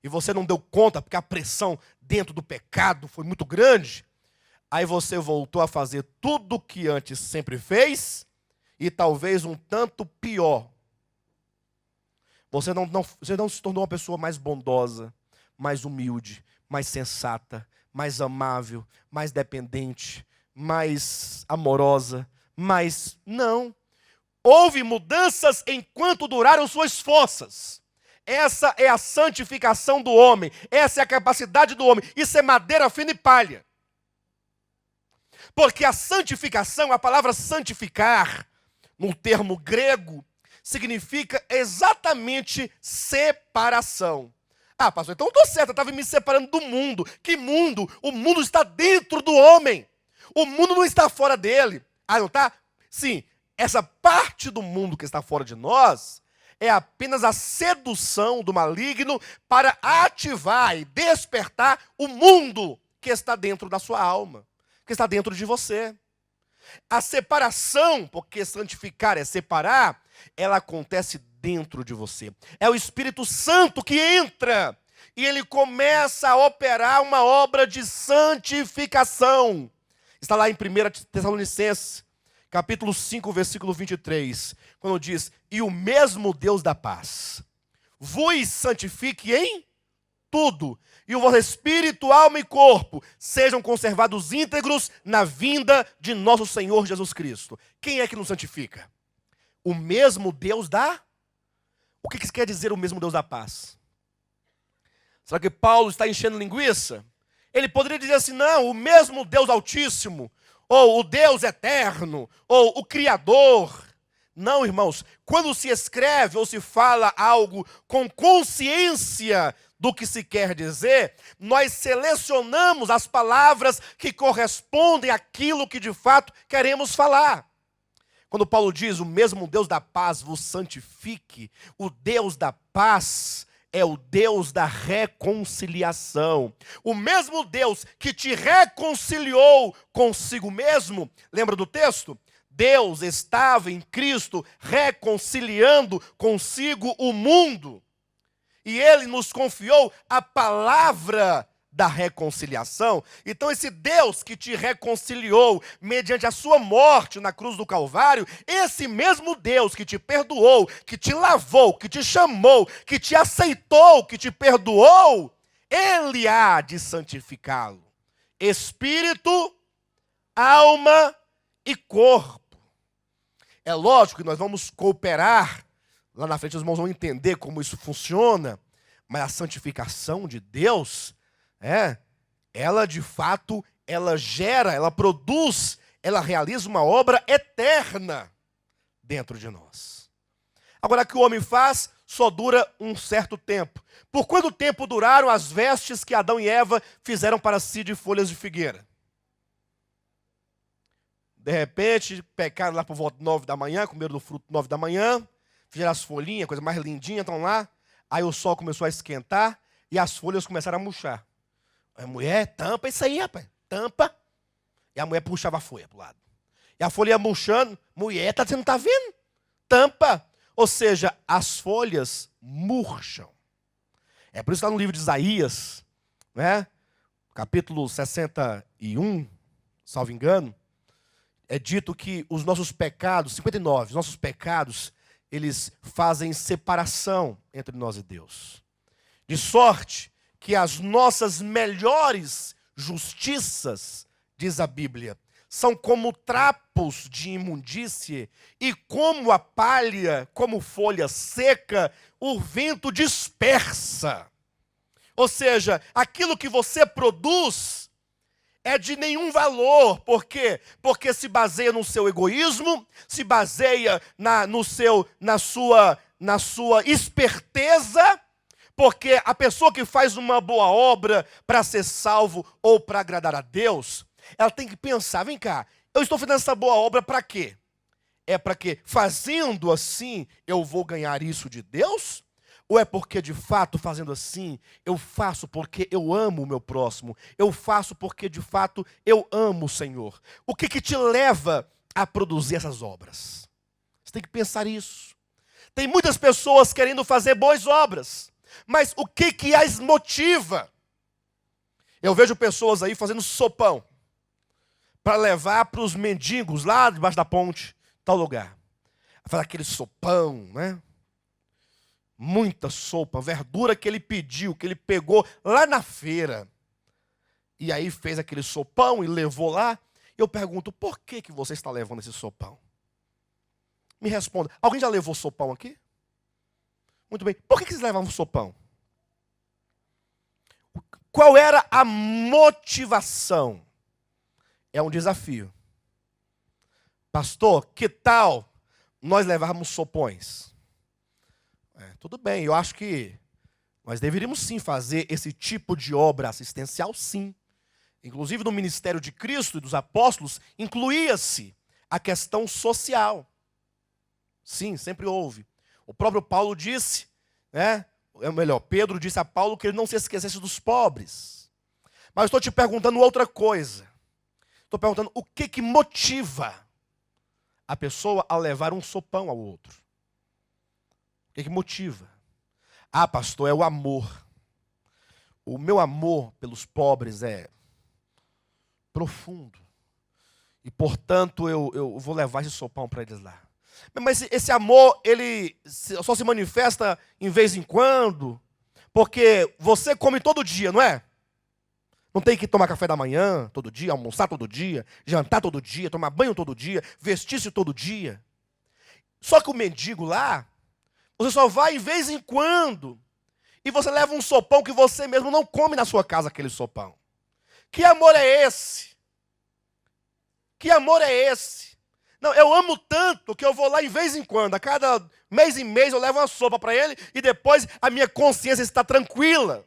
e você não deu conta, porque a pressão dentro do pecado foi muito grande, aí você voltou a fazer tudo o que antes sempre fez, e talvez um tanto pior. Você não se tornou uma pessoa mais bondosa, mais humilde, mais sensata, mais amável, mais dependente, mais amorosa, mais... Não. Houve mudanças enquanto duraram suas forças. Essa é a santificação do homem. Essa é a capacidade do homem. Isso é madeira fina e palha. Porque a santificação, a palavra santificar, no termo grego, significa exatamente separação. Ah, pastor, então eu estou certo, eu estava me separando do mundo. Que mundo? O mundo está dentro do homem. O mundo não está fora dele. Ah, não está? Sim, essa parte do mundo que está fora de nós é apenas a sedução do maligno para ativar e despertar o mundo que está dentro da sua alma, que está dentro de você. A separação, porque santificar é separar, ela acontece dentro de você. É o Espírito Santo que entra e ele começa a operar uma obra de santificação. Está lá em 1 Tessalonicenses, capítulo 5, versículo 23, quando diz: e o mesmo Deus da paz vos santifique em tudo, e o vosso espírito, alma e corpo sejam conservados íntegros na vinda de nosso Senhor Jesus Cristo. Quem é que nos santifica? O mesmo Deus da... O que isso quer dizer, o mesmo Deus da paz? Será que Paulo está enchendo linguiça? Ele poderia dizer assim: não, o mesmo Deus Altíssimo, ou o Deus Eterno, ou o Criador. Não, irmãos, quando se escreve ou se fala algo com consciência do que se quer dizer, nós selecionamos as palavras que correspondem àquilo que de fato queremos falar. Quando Paulo diz: o mesmo Deus da paz vos santifique, o Deus da paz é o Deus da reconciliação. O mesmo Deus que te reconciliou consigo mesmo, lembra do texto? Deus estava em Cristo reconciliando consigo o mundo. E Ele nos confiou a palavra da reconciliação. Então esse Deus que te reconciliou mediante a sua morte na cruz do Calvário, esse mesmo Deus que te perdoou, que te lavou, que te chamou, que te aceitou, que te perdoou, Ele há de santificá-lo. Espírito, alma e corpo. É lógico que nós vamos cooperar, lá na frente os irmãos vão entender como isso funciona, mas a santificação de Deus, ela de fato, ela gera, ela produz, ela realiza uma obra eterna dentro de nós. Agora, o que o homem faz só dura um certo tempo. Por quanto tempo duraram as vestes que Adão e Eva fizeram para si de folhas de figueira? De repente, pecaram lá por volta de 9 da manhã, comeram do fruto 9 da manhã, fizeram as folhinhas, coisa mais lindinha, estão lá. Aí o sol começou a esquentar e as folhas começaram a murchar. A mulher, tampa isso aí, rapaz, tampa. E a mulher puxava a folha para o lado. E a folha ia murchando, mulher, você não está vendo? Tampa. Ou seja, as folhas murcham. É por isso que está no livro de Isaías, capítulo 61, salvo engano, é dito que os nossos pecados, 59, os nossos pecados, eles fazem separação entre nós e Deus. De sorte que as nossas melhores justiças, diz a Bíblia, são como trapos de imundície, e como a palha, como folha seca, o vento dispersa. Ou seja, aquilo que você produz é de nenhum valor. Por quê? Porque se baseia no seu egoísmo, se baseia na sua esperteza, porque a pessoa que faz uma boa obra para ser salvo ou para agradar a Deus, ela tem que pensar: vem cá, eu estou fazendo essa boa obra para quê? É para que, fazendo assim, eu vou ganhar isso de Deus? Ou é porque, de fato, fazendo assim, eu faço porque eu amo o meu próximo? Eu faço porque, de fato, eu amo o Senhor? O que te leva a produzir essas obras? Você tem que pensar isso. Tem muitas pessoas querendo fazer boas obras, mas o que as motiva? Eu vejo pessoas aí fazendo sopão para levar para os mendigos lá debaixo da ponte, tal lugar. Faz aquele sopão, muita sopa, verdura que ele pediu, que ele pegou lá na feira. E aí fez aquele sopão e levou lá. Eu pergunto: por que você está levando esse sopão? Me responda. Alguém já levou sopão aqui? Muito bem. Por que vocês levavam sopão? Qual era a motivação? É um desafio. Pastor, que tal nós levarmos sopões? Tudo bem, eu acho que nós deveríamos sim fazer esse tipo de obra assistencial, sim. Inclusive no ministério de Cristo e dos apóstolos, incluía-se a questão social. Sim, sempre houve. O próprio Paulo disse, Pedro disse a Paulo que ele não se esquecesse dos pobres. Mas eu estou te perguntando outra coisa. Estou perguntando o que motiva a pessoa a levar um sopão ao outro. O que motiva? Ah, pastor, é o amor. o meu amor pelos pobres é profundo. E, portanto, eu vou levar esse sopão para eles lá. Mas esse amor, ele só se manifesta em vez em quando, porque você come todo dia, não é? Não tem que tomar café da manhã todo dia, almoçar todo dia, jantar todo dia, tomar banho todo dia, vestir-se todo dia. Só que o mendigo lá, você só vai em vez em quando. E você leva um sopão que você mesmo não come na sua casa, aquele sopão. Que amor é esse? Que amor é esse? Não, eu amo tanto que eu vou lá em vez em quando. A cada mês em mês eu levo uma sopa para ele e depois a minha consciência está tranquila.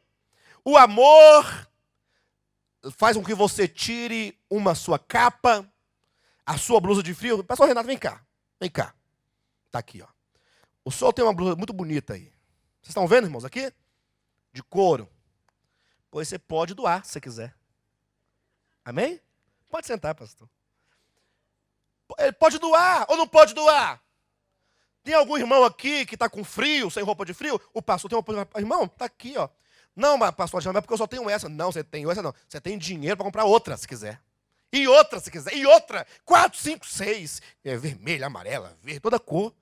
O amor faz com que você tire uma sua capa, a sua blusa de frio. Pastor Renato, vem cá. Vem cá. Está aqui, ó. O senhor tem uma blusa muito bonita aí. Vocês estão vendo, irmãos, aqui? De couro. Pois você pode doar, se você quiser. Amém? Pode sentar, pastor. Ele pode doar ou não pode doar? Tem algum irmão aqui que está com frio, sem roupa de frio? O pastor tem uma... Irmão, está aqui, ó. Não, mas pastor, não é porque eu só tenho essa. Não, você tem essa não. Você tem dinheiro para comprar outra, se quiser. E outra, se quiser. E outra. 4, 5, 6. É vermelha, amarela, verde, toda cor.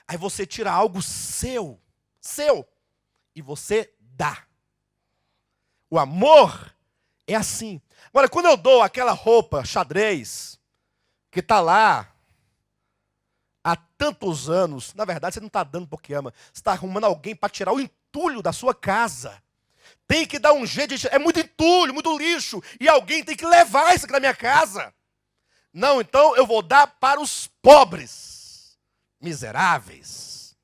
Aí você tira algo seu. Seu. E você dá. O amor é assim. Agora, quando eu dou aquela roupa xadrez que está lá há tantos anos, na verdade você não está dando porque ama, você está arrumando alguém para tirar o entulho da sua casa. Tem que dar um jeito de... É muito entulho, muito lixo, e alguém tem que levar isso aqui na minha casa. Não, então eu vou dar para os pobres, miseráveis.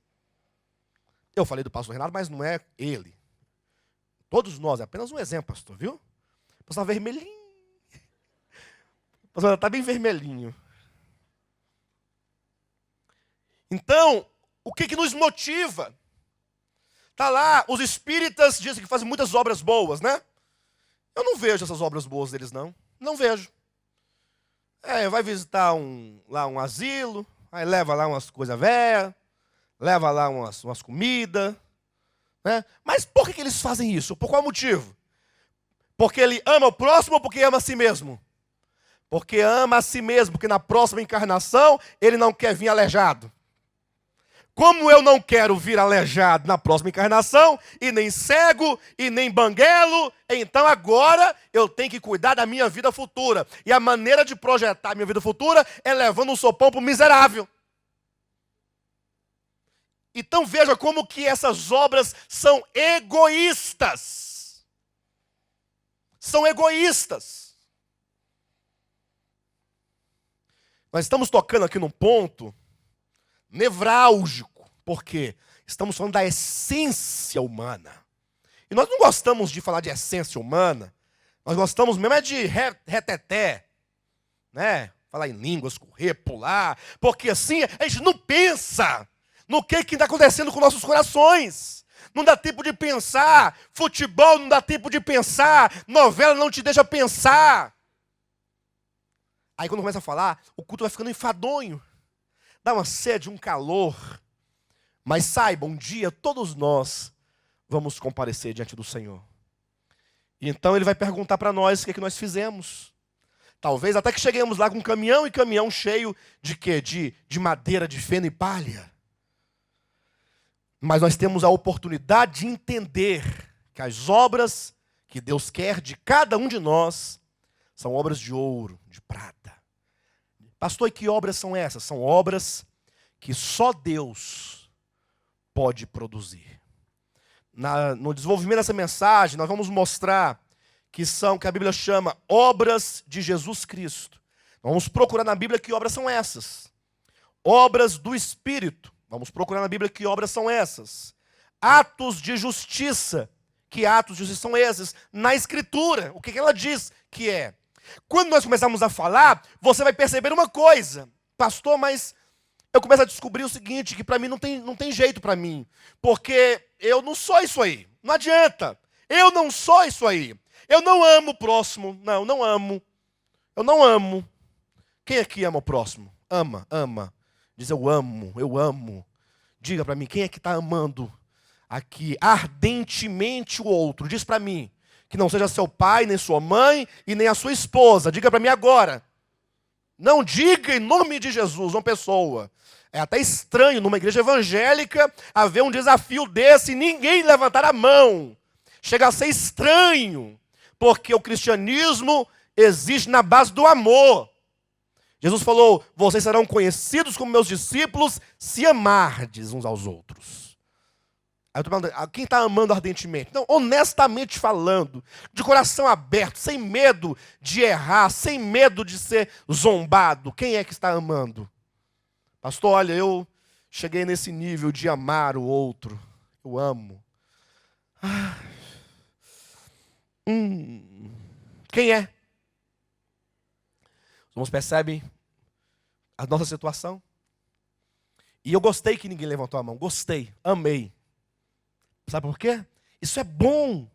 Eu falei do pastor Renato, mas não é ele. Todos nós, é apenas um exemplo, pastor, viu? O pastor está vermelhinho. O pastor está bem vermelhinho. Então, o que nos motiva? Está lá, os espíritas dizem que fazem muitas obras boas, né? Eu não vejo essas obras boas deles, não. Não vejo. Vai visitar lá um asilo, aí leva lá umas coisas velhas, leva lá umas comidas, né? Mas por que eles fazem isso? Por qual motivo? Porque ele ama o próximo ou porque ama a si mesmo? Porque ama a si mesmo, porque na próxima encarnação ele não quer vir aleijado. Como eu não quero vir aleijado na próxima encarnação, e nem cego, e nem banguelo, então agora eu tenho que cuidar da minha vida futura. E a maneira de projetar a minha vida futura é levando um sopão para o miserável. Então veja como que essas obras são egoístas. São egoístas. Nós estamos tocando aqui num ponto nevrálgico, porque estamos falando da essência humana. E nós não gostamos de falar de essência humana, nós gostamos mesmo de reteté, né? Falar em línguas, correr, pular, porque assim a gente não pensa no que está acontecendo com nossos corações. Não dá tempo de pensar, futebol não dá tempo de pensar, novela não te deixa pensar. Aí quando começa a falar, o culto vai ficando enfadonho. Dá uma sede, um calor. Mas saiba, um dia todos nós vamos comparecer diante do Senhor. E então ele vai perguntar para nós o que é que nós fizemos. Talvez até que cheguemos lá com caminhão e caminhão cheio de quê? De madeira, de feno e palha. Mas nós temos a oportunidade de entender que as obras que Deus quer de cada um de nós são obras de ouro, de prata. Pastor, e que obras são essas? São obras que só Deus pode produzir. No desenvolvimento dessa mensagem, nós vamos mostrar que a Bíblia chama obras de Jesus Cristo. Vamos procurar na Bíblia que obras são essas. Obras do Espírito. Vamos procurar na Bíblia que obras são essas. Atos de justiça. Que atos de justiça são esses? Na Escritura. O que ela diz que é? Quando nós começarmos a falar, você vai perceber uma coisa. Pastor, mas eu começo a descobrir o seguinte, que para mim não tem jeito para mim. Porque eu não sou isso aí. Não adianta. Eu não sou isso aí. Eu não amo o próximo. Não amo. Eu não amo. Quem aqui ama o próximo? Ama. Diz eu amo. Diga para mim, quem é que está amando aqui ardentemente o outro? Diz para mim. que não seja seu pai, nem sua mãe e nem a sua esposa. Diga para mim agora. Não diga em nome de Jesus uma pessoa. É até estranho numa igreja evangélica haver um desafio desse e ninguém levantar a mão. Chega a ser estranho, porque o cristianismo existe na base do amor. Jesus falou, vocês serão conhecidos como meus discípulos se amardes uns aos outros. Aí eu estou falando, quem está amando ardentemente? Não, honestamente falando, de coração aberto, sem medo de errar, sem medo de ser zombado. Quem é que está amando? Pastor, olha, eu cheguei nesse nível de amar o outro. Eu amo. Quem é? Os irmãos percebem a nossa situação? E eu gostei que ninguém levantou a mão. Gostei, amei. Sabe por quê? Isso é bom.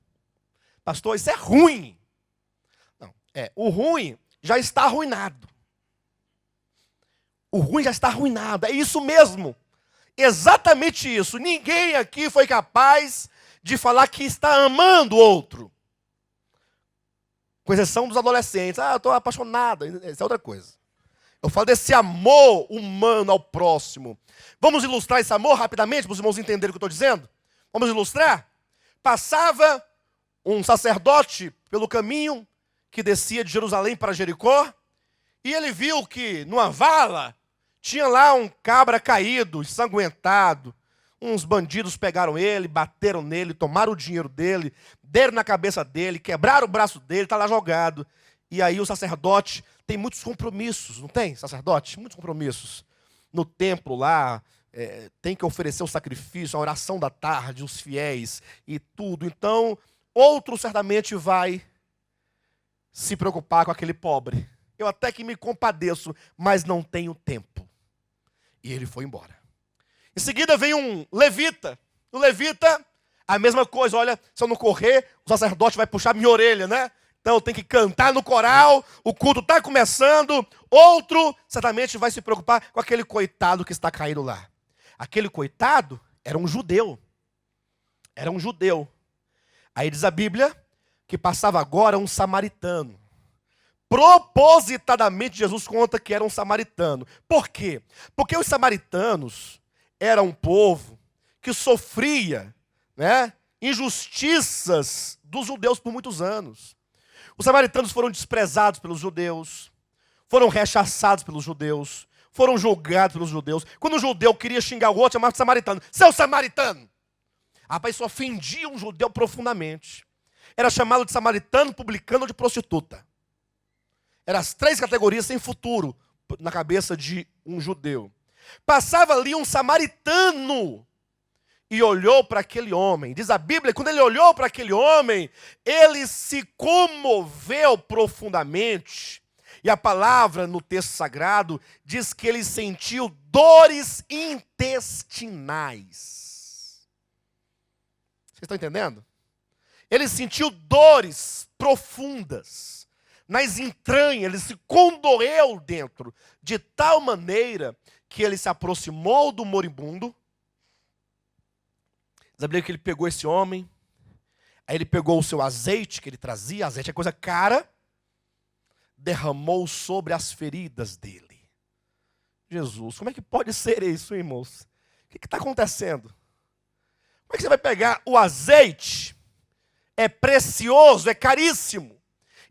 Pastor, isso é ruim. Não, o ruim já está arruinado. O ruim já está arruinado. É isso mesmo. Exatamente isso. Ninguém aqui foi capaz de falar que está amando o outro. Com exceção dos adolescentes. Eu estou apaixonado. Isso é outra coisa. Eu falo desse amor humano ao próximo. Vamos ilustrar esse amor rapidamente, para os irmãos entenderem o que eu estou dizendo? Vamos ilustrar? Passava um sacerdote pelo caminho que descia de Jerusalém para Jericó, e ele viu que numa vala tinha lá um cabra caído, ensanguentado. Uns bandidos pegaram ele, bateram nele, tomaram o dinheiro dele, deram na cabeça dele, quebraram o braço dele, está lá jogado. E aí o sacerdote tem muitos compromissos, não tem, sacerdote? Muitos compromissos. No templo lá, tem que oferecer o sacrifício, a oração da tarde, os fiéis e tudo. Então, outro certamente vai se preocupar com aquele pobre. Eu até que me compadeço, mas não tenho tempo. E ele foi embora. Em seguida vem um levita. O levita, a mesma coisa. Olha, se eu não correr, o sacerdote vai puxar minha orelha, né? Então eu tenho que cantar no coral, o culto está começando. Outro certamente vai se preocupar com aquele coitado que está caído lá. Aquele coitado era um judeu. Era um judeu. Aí diz a Bíblia que passava agora um samaritano. Propositadamente Jesus conta que era um samaritano. Por quê? Porque os samaritanos eram um povo que sofria, né, injustiças dos judeus por muitos anos. Os samaritanos foram desprezados pelos judeus, foram rechaçados pelos judeus, foram julgados pelos judeus. Quando um judeu queria xingar o outro, chamava de samaritano. Seu samaritano! Rapaz, isso ofendia um judeu profundamente. Era chamado de samaritano, publicano ou de prostituta. Eram as três categorias sem futuro na cabeça de um judeu. Passava ali um samaritano e olhou para aquele homem. Diz a Bíblia, quando ele olhou para aquele homem, ele se comoveu profundamente. E a palavra no texto sagrado diz que ele sentiu dores intestinais. Vocês estão entendendo? Ele sentiu dores profundas nas entranhas, ele se condoeu dentro, de tal maneira que ele se aproximou do moribundo. Diz a Bíblia que ele pegou esse homem, aí ele pegou o seu azeite que ele trazia, azeite é coisa cara, derramou sobre as feridas dele. Jesus, como é que pode ser isso, irmãos? O que está acontecendo? Como é que você vai pegar o azeite? É precioso, é caríssimo.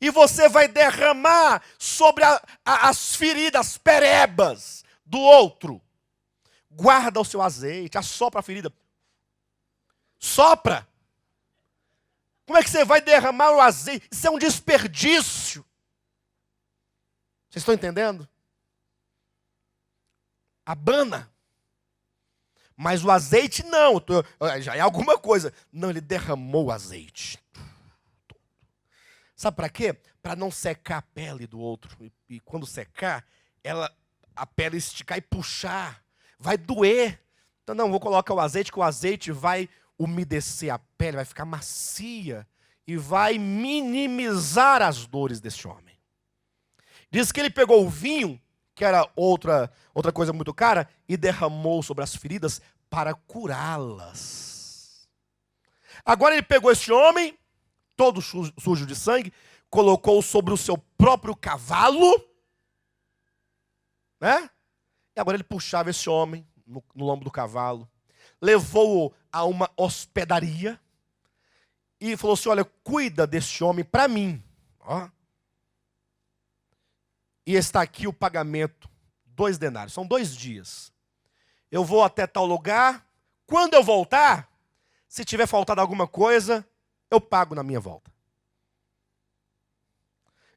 E você vai derramar sobre as feridas, as perebas do outro. Guarda o seu azeite, assopra a ferida. Sopra. Como é que você vai derramar o azeite? Isso é um desperdício. Vocês estão entendendo? Abana. Mas o azeite não. Já é alguma coisa. Não, ele derramou o azeite. Sabe para quê? Para não secar a pele do outro. E quando secar, a pele esticar e puxar. Vai doer. Então não, vou colocar o azeite, que o azeite vai umedecer a pele, vai ficar macia. E vai minimizar as dores desse homem. Diz que ele pegou o vinho, que era outra coisa muito cara, e derramou sobre as feridas para curá-las. Agora ele pegou esse homem, todo sujo de sangue, colocou sobre o seu próprio cavalo, né? E agora ele puxava esse homem no lombo do cavalo, levou-o a uma hospedaria e falou assim: olha, cuida desse homem para mim. Ó. E está aqui o pagamento, 2 denários, são 2 dias. Eu vou até tal lugar, quando eu voltar, se tiver faltado alguma coisa, eu pago na minha volta.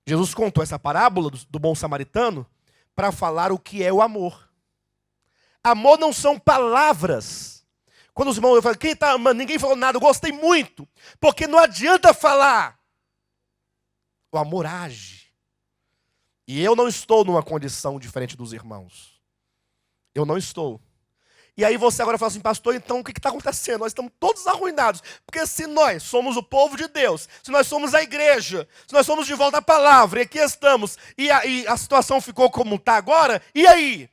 Jesus contou essa parábola do bom samaritano para falar o que é o amor. Amor não são palavras. Quando os irmãos falam, quem está amando? Ninguém falou nada, eu gostei muito. Porque não adianta falar. O amor age. E eu não estou numa condição diferente dos irmãos. Eu não estou. E aí você agora fala assim, pastor, então o que está acontecendo? Nós estamos todos arruinados. Porque se nós somos o povo de Deus, se nós somos a igreja, se nós somos de volta à palavra, e aqui estamos, e a situação ficou como está agora, e aí?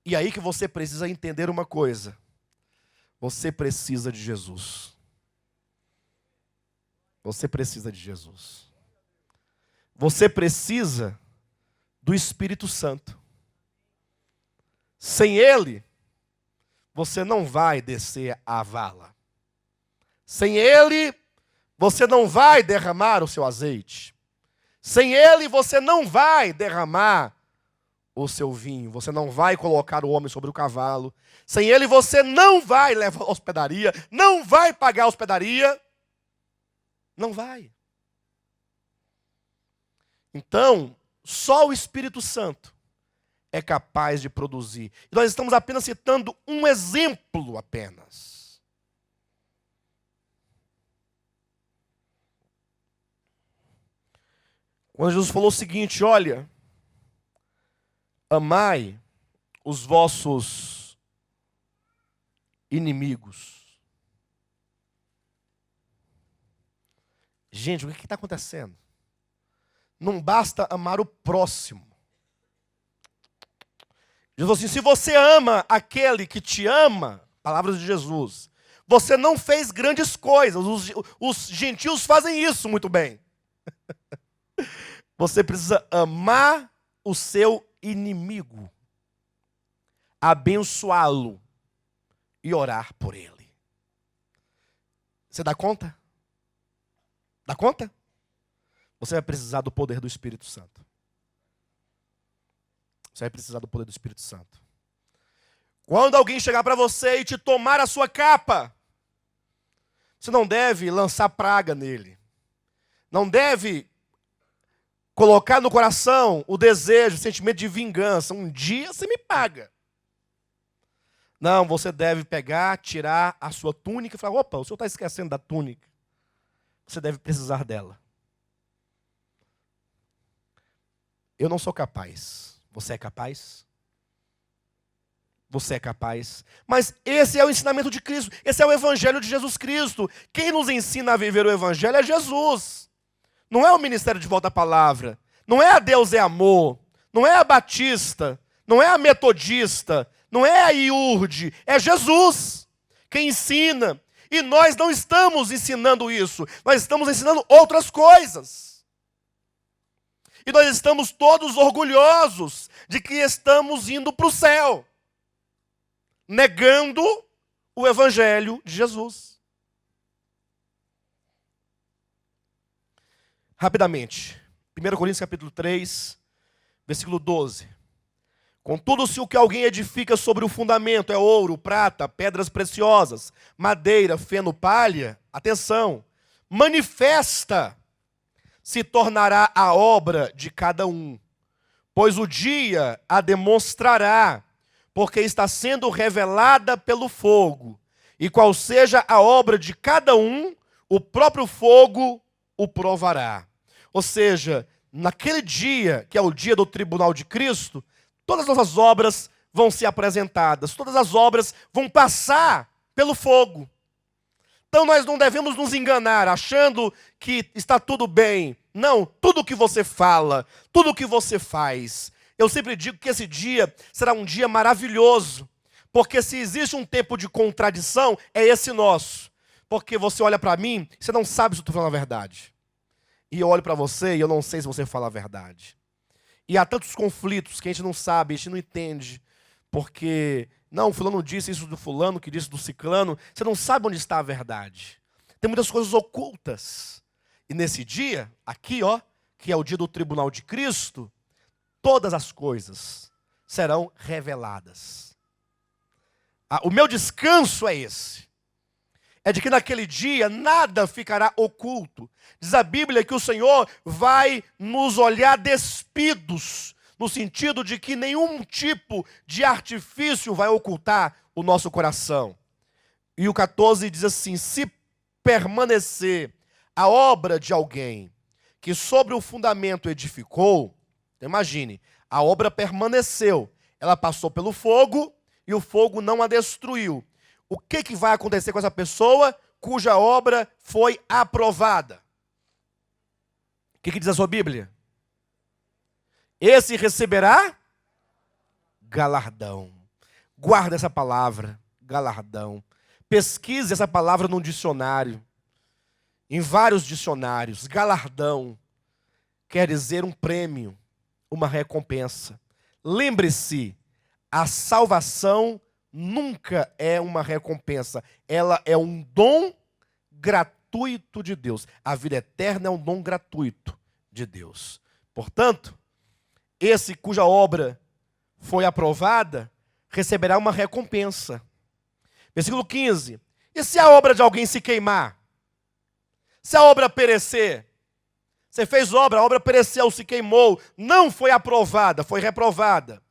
E aí que você precisa entender uma coisa. Você precisa de Jesus. Você precisa de Jesus. Você precisa do Espírito Santo. Sem Ele, você não vai descer a vala. Sem Ele, você não vai derramar o seu azeite. Sem Ele, você não vai derramar o seu vinho. Você não vai colocar o homem sobre o cavalo. Sem Ele, você não vai levar a hospedaria. Não vai pagar a hospedaria. Não vai. Então, só o Espírito Santo é capaz de produzir. E nós estamos apenas citando um exemplo apenas. Quando Jesus falou o seguinte, olha, amai os vossos inimigos. Gente, o que está acontecendo? Não basta amar o próximo. Jesus falou assim, se você ama aquele que te ama, palavras de Jesus, você não fez grandes coisas. Os gentios fazem isso muito bem. Você precisa amar o seu inimigo, abençoá-lo e orar por ele. Você dá conta? Dá conta? Você vai precisar do poder do Espírito Santo. Você vai precisar do poder do Espírito Santo. Quando alguém chegar para você e te tomar a sua capa, você não deve lançar praga nele. Não deve colocar no coração o desejo, o sentimento de vingança. Um dia você me paga. Não, você deve pegar, tirar a sua túnica e falar, opa, o senhor está esquecendo da túnica. Você deve precisar dela. Eu não sou capaz. Você é capaz? Você é capaz? Mas esse é o ensinamento de Cristo. Esse é o Evangelho de Jesus Cristo. Quem nos ensina a viver o Evangelho é Jesus. Não é o Ministério de Volta à Palavra. Não é a Deus é Amor. Não é a Batista. Não é a Metodista. Não é a IURD. É Jesus quem ensina. E nós não estamos ensinando isso. Nós estamos ensinando outras coisas. E nós estamos todos orgulhosos de que estamos indo para o céu, negando o Evangelho de Jesus. Rapidamente, 1 Coríntios capítulo 3, versículo 12. Contudo, se o que alguém edifica sobre o fundamento é ouro, prata, pedras preciosas, madeira, feno, palha, atenção, manifesta se tornará a obra de cada um, pois o dia a demonstrará, porque está sendo revelada pelo fogo, e qual seja a obra de cada um, o próprio fogo o provará. Ou seja, naquele dia, que é o dia do tribunal de Cristo, todas as nossas obras vão ser apresentadas, todas as obras vão passar pelo fogo. Então nós não devemos nos enganar achando que está tudo bem. Não, tudo que você fala, tudo que você faz. Eu sempre digo que esse dia será um dia maravilhoso. Porque se existe um tempo de contradição, é esse nosso. porque você olha para mim, você não sabe se eu estou falando a verdade. E eu olho para você e eu não sei se você fala a verdade. E há tantos conflitos que a gente não sabe, a gente não entende, porque, não, fulano disse isso do fulano, que disse do ciclano, você não sabe onde está a verdade. Tem muitas coisas ocultas. E nesse dia, aqui, ó, que é o dia do tribunal de Cristo, todas as coisas serão reveladas. O meu descanso é esse. É de que naquele dia nada ficará oculto. Diz a Bíblia que o Senhor vai nos olhar despidos, no sentido de que nenhum tipo de artifício vai ocultar o nosso coração. E o 14 diz assim: se permanecer a obra de alguém que sobre o fundamento edificou, então imagine, a obra permaneceu, ela passou pelo fogo e o fogo não a destruiu. O que vai acontecer com essa pessoa cuja obra foi aprovada? O que diz a sua Bíblia? Esse receberá galardão. Guarda essa palavra, galardão. Pesquise essa palavra num dicionário, em vários dicionários. Galardão quer dizer um prêmio, uma recompensa. Lembre-se, a salvação nunca é uma recompensa. Ela é um dom gratuito de Deus. A vida eterna é um dom gratuito de Deus. Portanto, esse cuja obra foi aprovada, receberá uma recompensa. Versículo 15. E se a obra de alguém se queimar? Se a obra perecer? Você fez obra, a obra pereceu, se queimou, não foi aprovada, foi reprovada.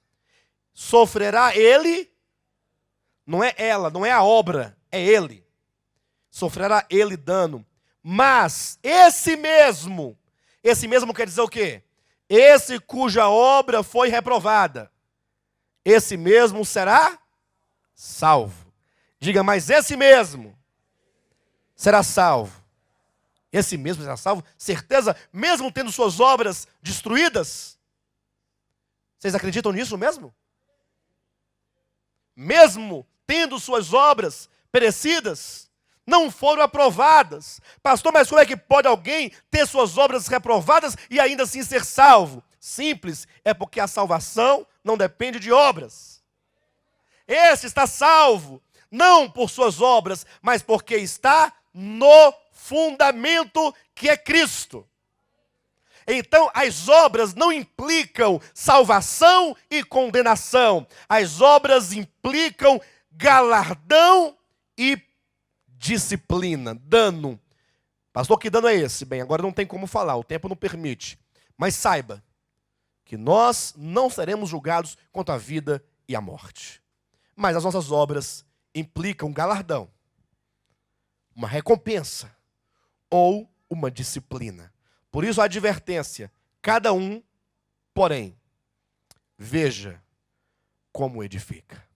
Sofrerá ele? Não é ela, não é a obra, é ele. Sofrerá ele dano. Mas esse mesmo quer dizer o quê? Esse cuja obra foi reprovada, esse mesmo será salvo. Diga, mas esse mesmo será salvo. Esse mesmo será salvo? Certeza? Mesmo tendo suas obras destruídas? Vocês acreditam nisso mesmo? Mesmo tendo suas obras perecidas, não foram aprovadas. Pastor, mas como é que pode alguém ter suas obras reprovadas e ainda assim ser salvo? Simples, é porque a salvação não depende de obras. Esse está salvo, não por suas obras, mas porque está no fundamento que é Cristo. Então, as obras não implicam salvação e condenação. As obras implicam galardão e disciplina, dano. Pastor, que dano é esse? Bem, agora não tem como falar, o tempo não permite. Mas saiba que nós não seremos julgados quanto à vida e à morte. Mas as nossas obras implicam galardão, uma recompensa ou uma disciplina. Por isso a advertência, cada um, porém, veja como edifica.